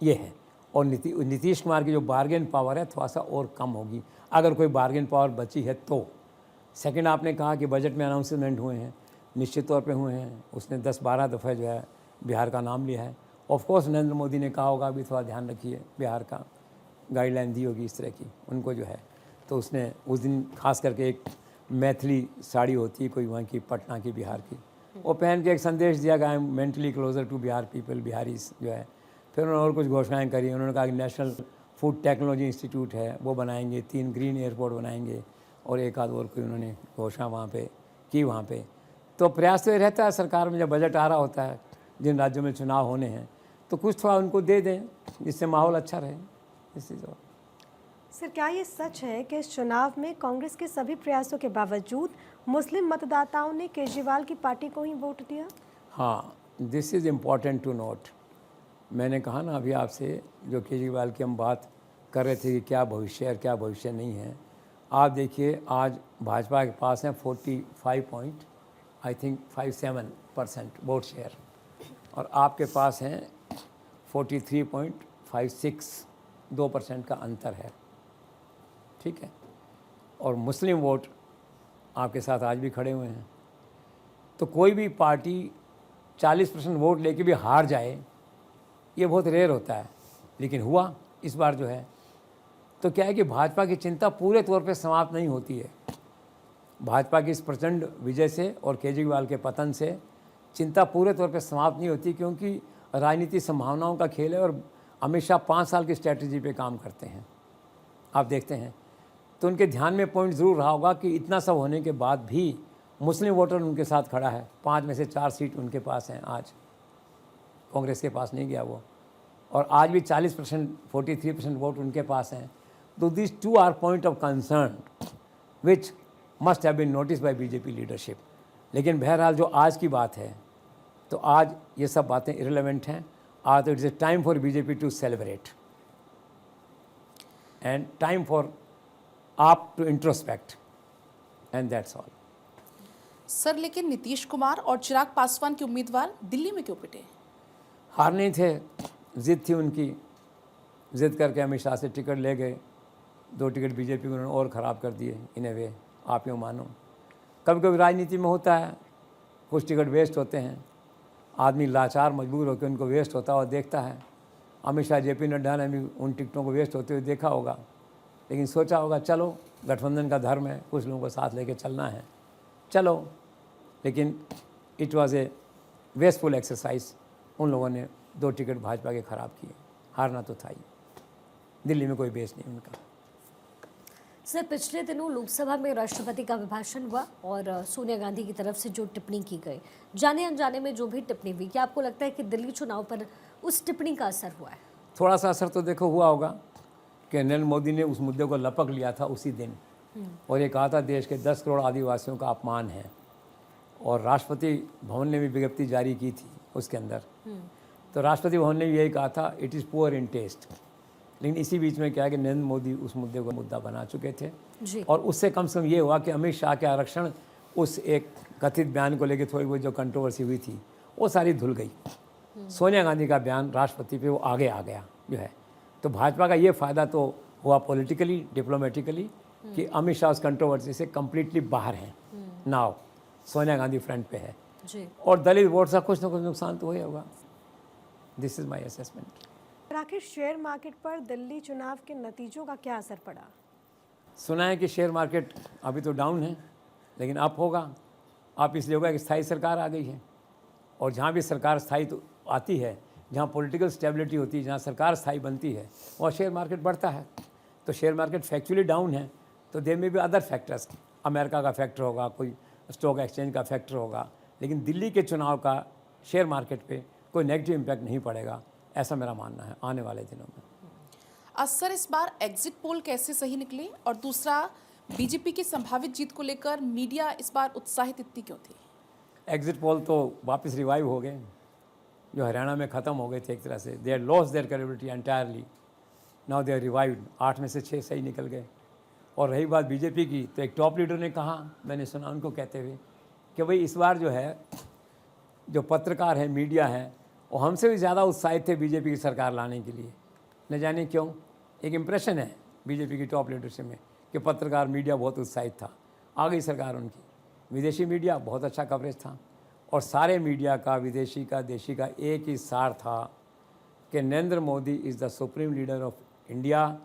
[SPEAKER 2] ये है। और नीतीश कुमार की जो बार्गेन पावर है थोड़ा सा और कम होगी, अगर कोई बार्गेन पावर बची है तो। सेकंड, आपने कहा कि बजट में अनाउंसमेंट हुए हैं, निश्चित तौर पे हुए हैं। उसने 10-12 दफ़े जो है बिहार का नाम लिया है। ऑफ कोर्स नरेंद्र मोदी ने कहा होगा अभी थोड़ा ध्यान रखिए, बिहार का गाइडलाइन दी होगी इस तरह की उनको जो है। तो उसने उस दिन खास करके एक मैथिली साड़ी होती है कोई वहाँ की, पटना की, बिहार की, वो पहन के एक संदेश दिया कि I am mentally closer to Bihar people, Biharis जो है। फिर उन्होंने और कुछ घोषणाएं करी। उन्होंने कहा कि नेशनल फूड टेक्नोलॉजी इंस्टीट्यूट है वो बनाएंगे, 3 ग्रीन एयरपोर्ट बनाएंगे, और एक आध और कोई उन्होंने घोषणा वहाँ पे की वहाँ पे। तो प्रयास तो ये रहता है सरकार में, जब बजट आ रहा होता है, जिन राज्यों में चुनाव होने हैं, तो कुछ थोड़ा उनको दे दें जिससे माहौल अच्छा रहे इस चीज़। और
[SPEAKER 8] सर, क्या ये सच है कि इस चुनाव में कांग्रेस के सभी प्रयासों के बावजूद मुस्लिम मतदाताओं ने केजरीवाल की पार्टी को ही वोट दिया?
[SPEAKER 2] हाँ, this is important to note. मैंने कहा ना अभी आपसे, जो केजरीवाल की हम बात कर रहे थे कि क्या भविष्य है और क्या भविष्य नहीं है। आप देखिए आज भाजपा के पास है 45.57% वोट शेयर, और आपके पास हैं 43.56, 2% का अंतर है, ठीक है। और मुस्लिम वोट आपके साथ आज भी खड़े हुए हैं। तो कोई भी पार्टी 40% वोट लेके भी हार जाए, ये बहुत रेयर होता है, लेकिन हुआ इस बार जो है। तो क्या है कि भाजपा की चिंता पूरे तौर पे समाप्त नहीं होती है। भाजपा की इस प्रचंड विजय से और केजरीवाल के पतन से चिंता पूरे तौर पे समाप्त नहीं होती, क्योंकि राजनीति संभावनाओं का खेल है और अमित शाह 5 साल की स्ट्रैटेजी पे काम करते हैं, आप देखते हैं। तो उनके ध्यान में पॉइंट ज़रूर रहा होगा कि इतना सब होने के बाद भी मुस्लिम वोटर उनके साथ खड़ा है। 5 में से 4 सीट उनके पास हैं आज, कांग्रेस के पास नहीं गया वो, और आज भी 40%, 43% वोट उनके पास हैं। तो this 2 are point of concern which must have been notice by BJP leadership. लेकिन बहरहाल जो आज की बात है, तो आज ये सब बातें इररिलेवेंट हैं। आज तो it's a time for BJP to celebrate and time for AAP to introspect, and that's all.
[SPEAKER 9] Sir, लेकिन नीतीश कुमार और चिराग पासवान के उम्मीदवार दिल्ली में क्यों पिटे?
[SPEAKER 2] हार नहीं थे, जिद थी उनकी। जिद करके अमित शाह से टिकट ले गए। 2 टिकट बीजेपी को उन्होंने और ख़राब कर दिए इन ए वे, आप यूँ मानो। कभी कभी राजनीति में होता है, कुछ टिकट वेस्ट होते हैं, आदमी लाचार मजबूर होकर उनको वेस्ट होता हुआ देखता है। अमित शाह, जेपी नड्डा ने भी उन टिकटों को वेस्ट होते हुए देखा होगा, लेकिन सोचा होगा चलो गठबंधन का धर्म है, कुछ लोगों को साथ लेके चलना है, चलो। लेकिन it was a wasteful exercise. उन लोगों ने 2 टिकट भाजपा के ख़राब किए। हारना तो था ही, दिल्ली में कोई बेस नहीं उनका।
[SPEAKER 1] सर, पिछले दिनों लोकसभा में राष्ट्रपति का अभिभाषण हुआ और सोनिया गांधी की तरफ से जो टिप्पणी की गई, जाने अनजाने में जो भी टिप्पणी हुई, क्या आपको लगता है कि दिल्ली चुनाव पर उस टिप्पणी का असर हुआ है?
[SPEAKER 2] थोड़ा सा असर तो देखो हुआ होगा कि नरेंद्र मोदी ने उस मुद्दे को लपक लिया था उसी दिन, और ये कहा था देश के 10 करोड़ आदिवासियों का अपमान है, और राष्ट्रपति भवन ने भी विज्ञप्ति जारी की थी उसके अंदर। तो राष्ट्रपति भवन ने भी यही कहा था it is poor in taste. लेकिन इसी बीच में क्या है कि नरेंद्र मोदी उस मुद्दे को मुद्दा बना चुके थे
[SPEAKER 1] जी।
[SPEAKER 2] और उससे कम से कम ये हुआ कि अमित शाह के आरक्षण उस एक कथित बयान को लेकर थोड़ी बहुत जो कंट्रोवर्सी हुई थी वो सारी धुल गई। सोनिया गांधी का बयान राष्ट्रपति पे वो आगे आ गया जो है। तो भाजपा का ये फ़ायदा तो हुआ पॉलिटिकली, डिप्लोमेटिकली, कि अमित शाह उस कंट्रोवर्सी से कम्प्लीटली बाहर हैं। नाउ सोनिया गांधी फ्रंट पे है
[SPEAKER 1] जी।
[SPEAKER 2] और दलित वोट का कुछ ना कुछ नुकसान तो ही होगा। This is my assessment.
[SPEAKER 8] आखिर शेयर मार्केट पर दिल्ली चुनाव के नतीजों का क्या असर पड़ा?
[SPEAKER 2] सुना है कि शेयर मार्केट अभी तो डाउन है, लेकिन अप होगा। आप इसलिए होगा कि स्थायी सरकार आ गई है, और जहाँ भी सरकार स्थायी तो आती है, जहाँ पॉलिटिकल स्टेबिलिटी होती है, जहाँ सरकार स्थायी बनती है, वहाँ शेयर मार्केट बढ़ता है। तो शेयर मार्केट फैक्चुअली डाउन है, तो देयर में भी अदर फैक्टर्स, अमेरिका का फैक्टर होगा, कोई स्टॉक एक्सचेंज का फैक्टर होगा, लेकिन दिल्ली के चुनाव का शेयर मार्केट पे कोई नेगेटिव इम्पैक्ट नहीं पड़ेगा, ऐसा मेरा मानना है आने वाले दिनों में।
[SPEAKER 9] सर इस बार एग्जिट पोल कैसे सही निकले, और दूसरा बीजेपी की संभावित जीत को लेकर मीडिया इस बार उत्साहित इतनी क्यों थी?
[SPEAKER 2] एग्जिट पोल तो वापस रिवाइव हो गए, जो हरियाणा में ख़त्म हो गए थे एक तरह से। They are lost their credibility entirely, now they are revived. 8 में से 6 सही निकल गए। और रही बात बीजेपी की, तो एक टॉप लीडर ने कहा, मैंने सुना उनको कहते हुए कि भाई इस बार जो है, जो पत्रकार है, मीडिया है, वो हमसे भी ज़्यादा उत्साहित थे बीजेपी की सरकार लाने के लिए। न जाने क्यों, एक इम्प्रेशन है बीजेपी की टॉप लीडरशिप में कि पत्रकार मीडिया बहुत उत्साहित था। आ गई सरकार उनकी, विदेशी मीडिया बहुत अच्छा कवरेज था, और सारे मीडिया का, विदेशी का, देशी का, एक ही सार था कि Narendra Modi is the supreme leader of India,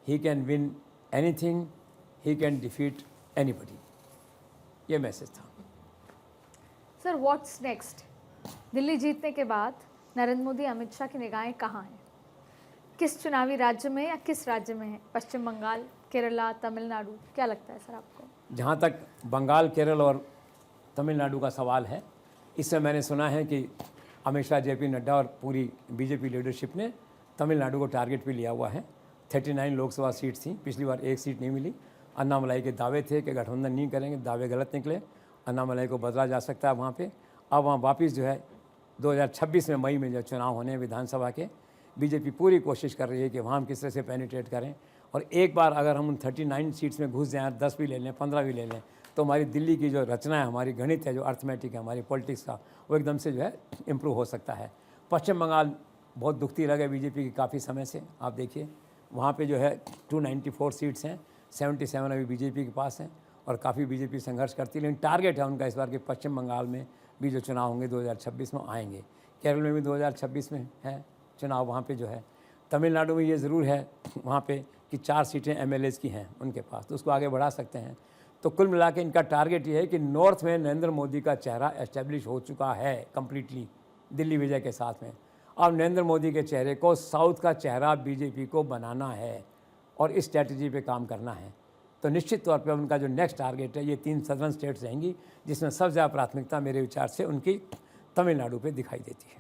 [SPEAKER 2] he can win anything, he can defeat anybody. ये मैसेज था।
[SPEAKER 3] Sir what's next? दिल्ली जीतने के बाद नरेंद्र मोदी, अमित शाह की निगाहें कहाँ हैं? किस चुनावी राज्य में या किस राज्य में है? पश्चिम बंगाल, केरला, तमिलनाडु, क्या लगता है सर आपको?
[SPEAKER 2] जहाँ तक बंगाल, केरल और तमिलनाडु का सवाल है, इससे मैंने सुना है कि अमित शाह, जेपी नड्डा और पूरी बीजेपी लीडरशिप ने तमिलनाडु को टारगेट भी लिया हुआ है। 39 लोकसभा सीट थी, पिछली बार एक सीट नहीं मिली। अन्नामलाई के दावे थे कि गठबंधन नहीं करेंगे, दावे गलत निकले। अन्नामलाई को बदला जा सकता है वहाँ पे। अब वहाँ वापस जो है 2026 में मई में जो चुनाव होने हैं विधानसभा के, बीजेपी पूरी कोशिश कर रही है कि वहाँ हम किस तरह से पेनिट्रेट करें। और एक बार अगर हम उन 39 सीट्स में घुस जाएँ, 10 भी ले लें, 15 भी ले लें, तो हमारी दिल्ली की जो रचना है, हमारी गणित है, जो अर्थमेटिक है, हमारी पॉलिटिक्स का, वो एकदम से जो है इम्प्रूव हो सकता है। पश्चिम बंगाल बहुत दुखती रह गई बीजेपी की काफ़ी समय से। आप देखिए वहाँ पे जो है 294 सीट्स हैं, 77 अभी बीजेपी के पास हैं, और काफ़ी बीजेपी संघर्ष करती है। लेकिन टारगेट है उनका इस बार कि पश्चिम बंगाल में भी जो चुनाव होंगे 2026 में आएंगे। केरल में भी 2026 में है चुनाव वहाँ पे जो है। तमिलनाडु में ये ज़रूर है वहाँ पे कि 4 सीटें एमएलएज़ की हैं उनके पास, तो उसको आगे बढ़ा सकते हैं। तो कुल मिला के इनका टारगेट ये है कि नॉर्थ में नरेंद्र मोदी का चेहरा एस्टेब्लिश हो चुका है कम्प्लीटली दिल्ली विजय के साथ में। अब नरेंद्र मोदी के चेहरे को, साउथ का चेहरा बीजेपी को बनाना है और इस स्ट्रैटेजी पे काम करना है। तो निश्चित तौर पे उनका जो नेक्स्ट टारगेट है, ये 3 सदर्न स्टेट्स रहेंगी, जिसमें सबसे ज़्यादा प्राथमिकता मेरे विचार से उनकी तमिलनाडु पे दिखाई देती है।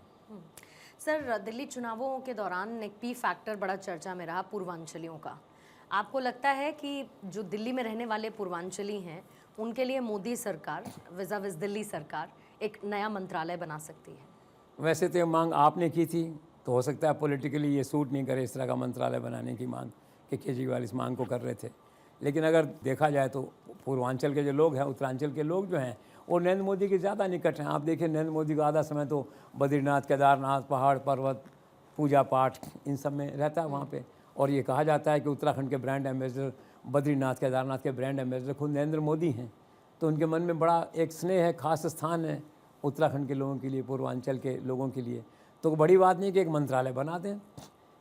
[SPEAKER 1] सर, दिल्ली चुनावों के दौरान एक पी फैक्टर बड़ा चर्चा में रहा, पूर्वांचलियों का। आपको लगता है कि जो दिल्ली में रहने वाले पूर्वांचली हैं, उनके लिए मोदी सरकार विज़ दिल्ली सरकार एक नया मंत्रालय बना सकती है?
[SPEAKER 2] वैसे तो ये मांग आपने की थी, तो हो सकता है पॉलिटिकली ये सूट नहीं करे इस तरह का मंत्रालय बनाने की मांग, कि केजरीवाल इस मांग को कर रहे थे। लेकिन अगर देखा जाए तो पूर्वांचल के जो लोग हैं, उत्तरांचल के लोग जो हैं, वो नरेंद्र मोदी के ज़्यादा निकट हैं। आप देखिए नरेंद्र मोदी का आधा समय तो बद्रीनाथ, केदारनाथ, पहाड़ पर्वत, पूजा पाठ, इन सब में रहता है वहाँ पे। और ये कहा जाता है कि उत्तराखंड के ब्रांड एम्बेसडर, बद्रीनाथ, केदारनाथ के ब्रांड एम्बेसडर खुद नरेंद्र मोदी हैं। तो उनके मन में बड़ा एक स्नेह है, खास स्थान है उत्तराखंड के लोगों के लिए, पूर्वांचल के लोगों के लिए। तो बड़ी बात नहीं कि एक मंत्रालय बना दें,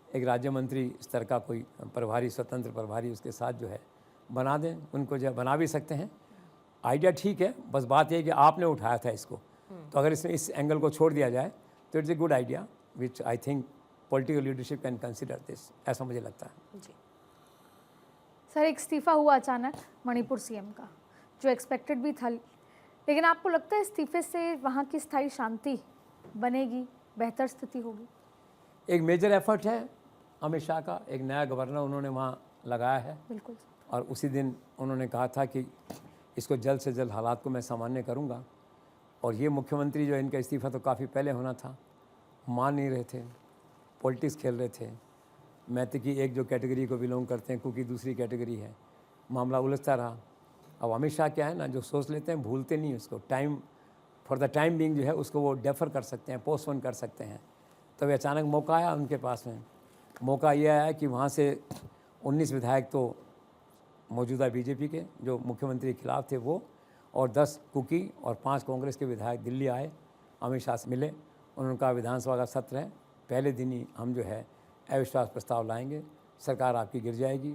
[SPEAKER 2] एक राज्य मंत्री स्तर का कोई प्रभारी, स्वतंत्र प्रभारी उसके साथ जो है बना दें। उनको जो बना भी सकते हैं, आइडिया ठीक है। बस बात यह है कि आपने उठाया था इसको, तो अगर इसमें इस एंगल को छोड़ दिया जाए तो it's a good idea which I think political leadership can consider this, ऐसा मुझे लगता है।
[SPEAKER 1] जी
[SPEAKER 3] सर, एक इस्तीफा हुआ अचानक मणिपुर सीएम का, जो एक्सपेक्टेड भी था, लेकिन आपको लगता है इस्तीफे से वहाँ की स्थायी शांति बनेगी, बेहतर स्थिति होगी?
[SPEAKER 2] एक मेजर एफर्ट है अमित शाह का, एक नया गवर्नर उन्होंने वहाँ लगाया है।
[SPEAKER 3] बिल्कुल।
[SPEAKER 2] और उसी दिन उन्होंने कहा था कि इसको जल्द से जल्द हालात को मैं सामान्य करूँगा। और ये मुख्यमंत्री जो इनका इस्तीफा तो काफ़ी पहले होना था, मान नहीं रहे थे, पॉलिटिक्स खेल रहे थे। मैत्री की एक जो कैटेगरी को बिलोंग करते हैं, कुकी दूसरी कैटेगरी है, मामला उलझता रहा। अब अमित शाह क्या है ना, जो सोच लेते हैं भूलते नहीं उसको, time for the time being जो है उसको वो डेफर कर सकते हैं, पोस्टपोन कर सकते हैं। तब अचानक मौका आया उनके पास में। मौका ये आया कि वहाँ से 19 विधायक तो मौजूदा बीजेपी के जो मुख्यमंत्री के खिलाफ थे वो, और 10 कुकी और 5 कांग्रेस के विधायक दिल्ली आए, अमित शाह से मिले। उन्होंने कहा विधानसभा का सत्र है, पहले दिन ही हम जो है अविश्वास प्रस्ताव लाएंगे, सरकार आपकी गिर जाएगी।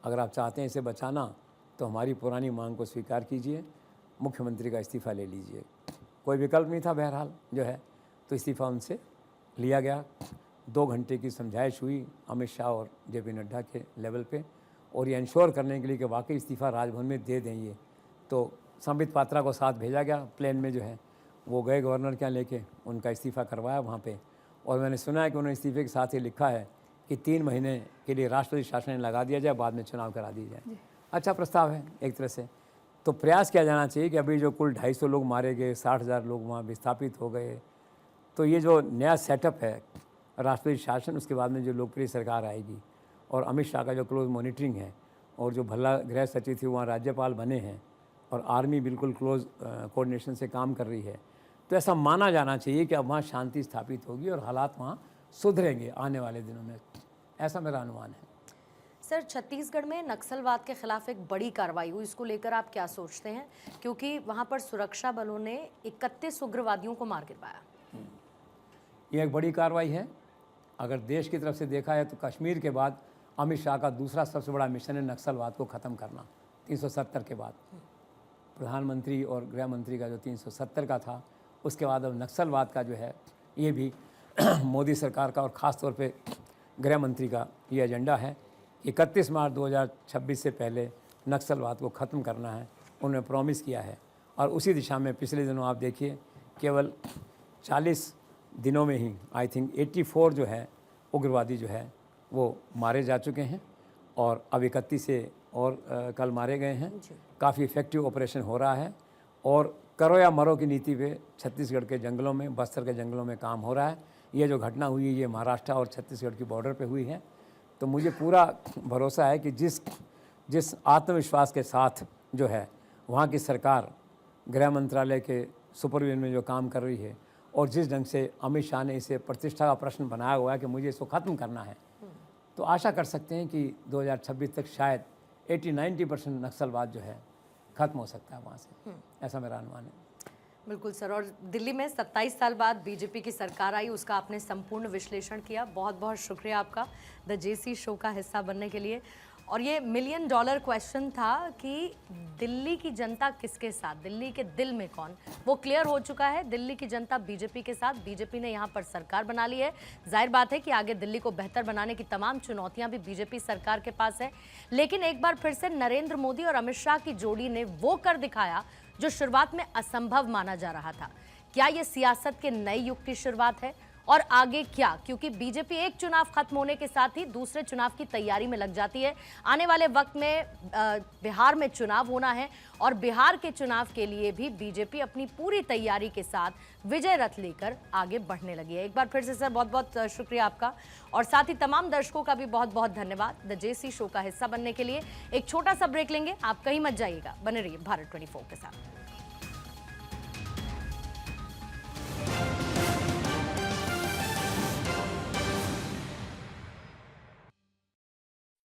[SPEAKER 2] अगर आप चाहते हैं इसे बचाना तो हमारी पुरानी मांग को स्वीकार कीजिए, मुख्यमंत्री का इस्तीफ़ा ले लीजिए। कोई विकल्प नहीं था बहरहाल जो है, तो इस्तीफ़ा उनसे लिया गया। 2 घंटे की समझाइश हुई अमित शाह और जेपी नड्डा के लेवल पे, और ये इंश्योर करने के लिए कि वाकई इस्तीफ़ा राजभवन में दे दें ये, तो संबित पात्रा को साथ भेजा गया प्लेन में जो है। वो गए गवर्नर के यहाँ लेके, उनका इस्तीफ़ा करवाया वहाँ पे। और मैंने सुना है कि उन्होंने इस्तीफ़े के साथ ही लिखा है कि 3 महीने के लिए राष्ट्रपति शासन लगा दिया जाए, बाद में चुनाव करा दिए जाए। अच्छा प्रस्ताव है एक तरह से। तो प्रयास किया जाना चाहिए कि अभी जो कुल 250 लोग मारे गए, 60,000 लोग वहाँ विस्थापित हो गए, तो ये जो नया सेटअप है राष्ट्रपति शासन, उसके बाद में जो लोकप्रिय सरकार आएगी और अमित शाह का जो क्लोज मॉनिटरिंग है और जो भल्ला गृह सचिव थे वहाँ राज्यपाल बने हैं और आर्मी बिल्कुल क्लोज कोऑर्डिनेशन से काम कर रही है, तो ऐसा माना जाना चाहिए कि अब वहाँ शांति स्थापित होगी और हालात वहाँ सुधरेंगे आने वाले दिनों में, ऐसा मेरा अनुमान है।
[SPEAKER 1] सर, छत्तीसगढ़ में नक्सलवाद के खिलाफ एक बड़ी कार्रवाई हुई, इसको लेकर आप क्या सोचते हैं? क्योंकि वहाँ पर सुरक्षा बलों ने 31 उग्रवादियों को मार गिरवाया।
[SPEAKER 2] ये एक बड़ी कार्रवाई है। अगर देश की तरफ से देखा है तो कश्मीर के बाद अमित शाह का दूसरा सबसे बड़ा मिशन है नक्सलवाद को ख़त्म करना, 370 के बाद। प्रधानमंत्री और गृह मंत्री का जो 370 का था, उसके बाद अब नक्सलवाद का जो है ये भी मोदी सरकार का और ख़ास तौर पे गृह मंत्री का ये एजेंडा है। 31 मार्च 2026 से पहले नक्सलवाद को ख़त्म करना है, उन्होंने प्रॉमिस किया है। और उसी दिशा में पिछले दिनों आप देखिए केवल 40 दिनों में ही आई थिंक 84 जो है उग्रवादी जो है वो मारे जा चुके हैं और अब 31 से और कल मारे गए हैं। काफ़ी इफ़ेक्टिव ऑपरेशन हो रहा है और करो या मरो की नीति पे छत्तीसगढ़ के जंगलों में, बस्तर के जंगलों में काम हो रहा है। ये जो घटना हुई है ये महाराष्ट्र और छत्तीसगढ़ की बॉर्डर पे हुई है। तो मुझे पूरा भरोसा है कि जिस आत्मविश्वास के साथ जो है वहाँ की सरकार गृह मंत्रालय के सुपरविजन में जो काम कर रही है और जिस ढंग से अमित शाह ने इसे प्रतिष्ठा का प्रश्न बनाया हुआ है कि मुझे इसको ख़त्म करना है, तो आशा कर सकते हैं कि 2026 तक शायद 80-90% नक्सलवाद जो है ख़त्म हो सकता है वहाँ से, ऐसा मेरा अनुमान है।
[SPEAKER 1] बिल्कुल सर। और दिल्ली में 27 साल बाद बीजेपी की सरकार आई, उसका आपने संपूर्ण विश्लेषण किया। बहुत बहुत शुक्रिया आपका द जेसी शो का हिस्सा बनने के लिए। और ये $1 मिलियन क्वेश्चन था कि दिल्ली की जनता किसके साथ, दिल्ली के दिल में कौन, वो क्लियर हो चुका है। दिल्ली की जनता बीजेपी के साथ, बीजेपी ने यहाँ पर सरकार बना ली है। जाहिर बात है कि आगे दिल्ली को बेहतर बनाने की तमाम चुनौतियां भी बीजेपी सरकार के पास है। लेकिन एक बार फिर से नरेंद्र मोदी और अमित शाह की जोड़ी ने वो कर दिखाया जो शुरुआत में असंभव माना जा रहा था। क्या ये सियासत के नए युग की शुरुआत है? और आगे क्या? क्योंकि बीजेपी एक चुनाव खत्म होने के साथ ही दूसरे चुनाव की तैयारी में लग जाती है। आने वाले वक्त में बिहार में चुनाव होना है और बिहार के चुनाव के लिए भी बीजेपी अपनी पूरी तैयारी के साथ विजय रथ लेकर आगे बढ़ने लगी है। एक बार फिर से सर बहुत बहुत शुक्रिया आपका और साथ ही तमाम दर्शकों का भी बहुत बहुत धन्यवाद द जेसी शो का हिस्सा बनने के लिए। एक छोटा सा ब्रेक लेंगे, आप कहीं मत जाइएगा, बने रहिए भारत 24 के साथ।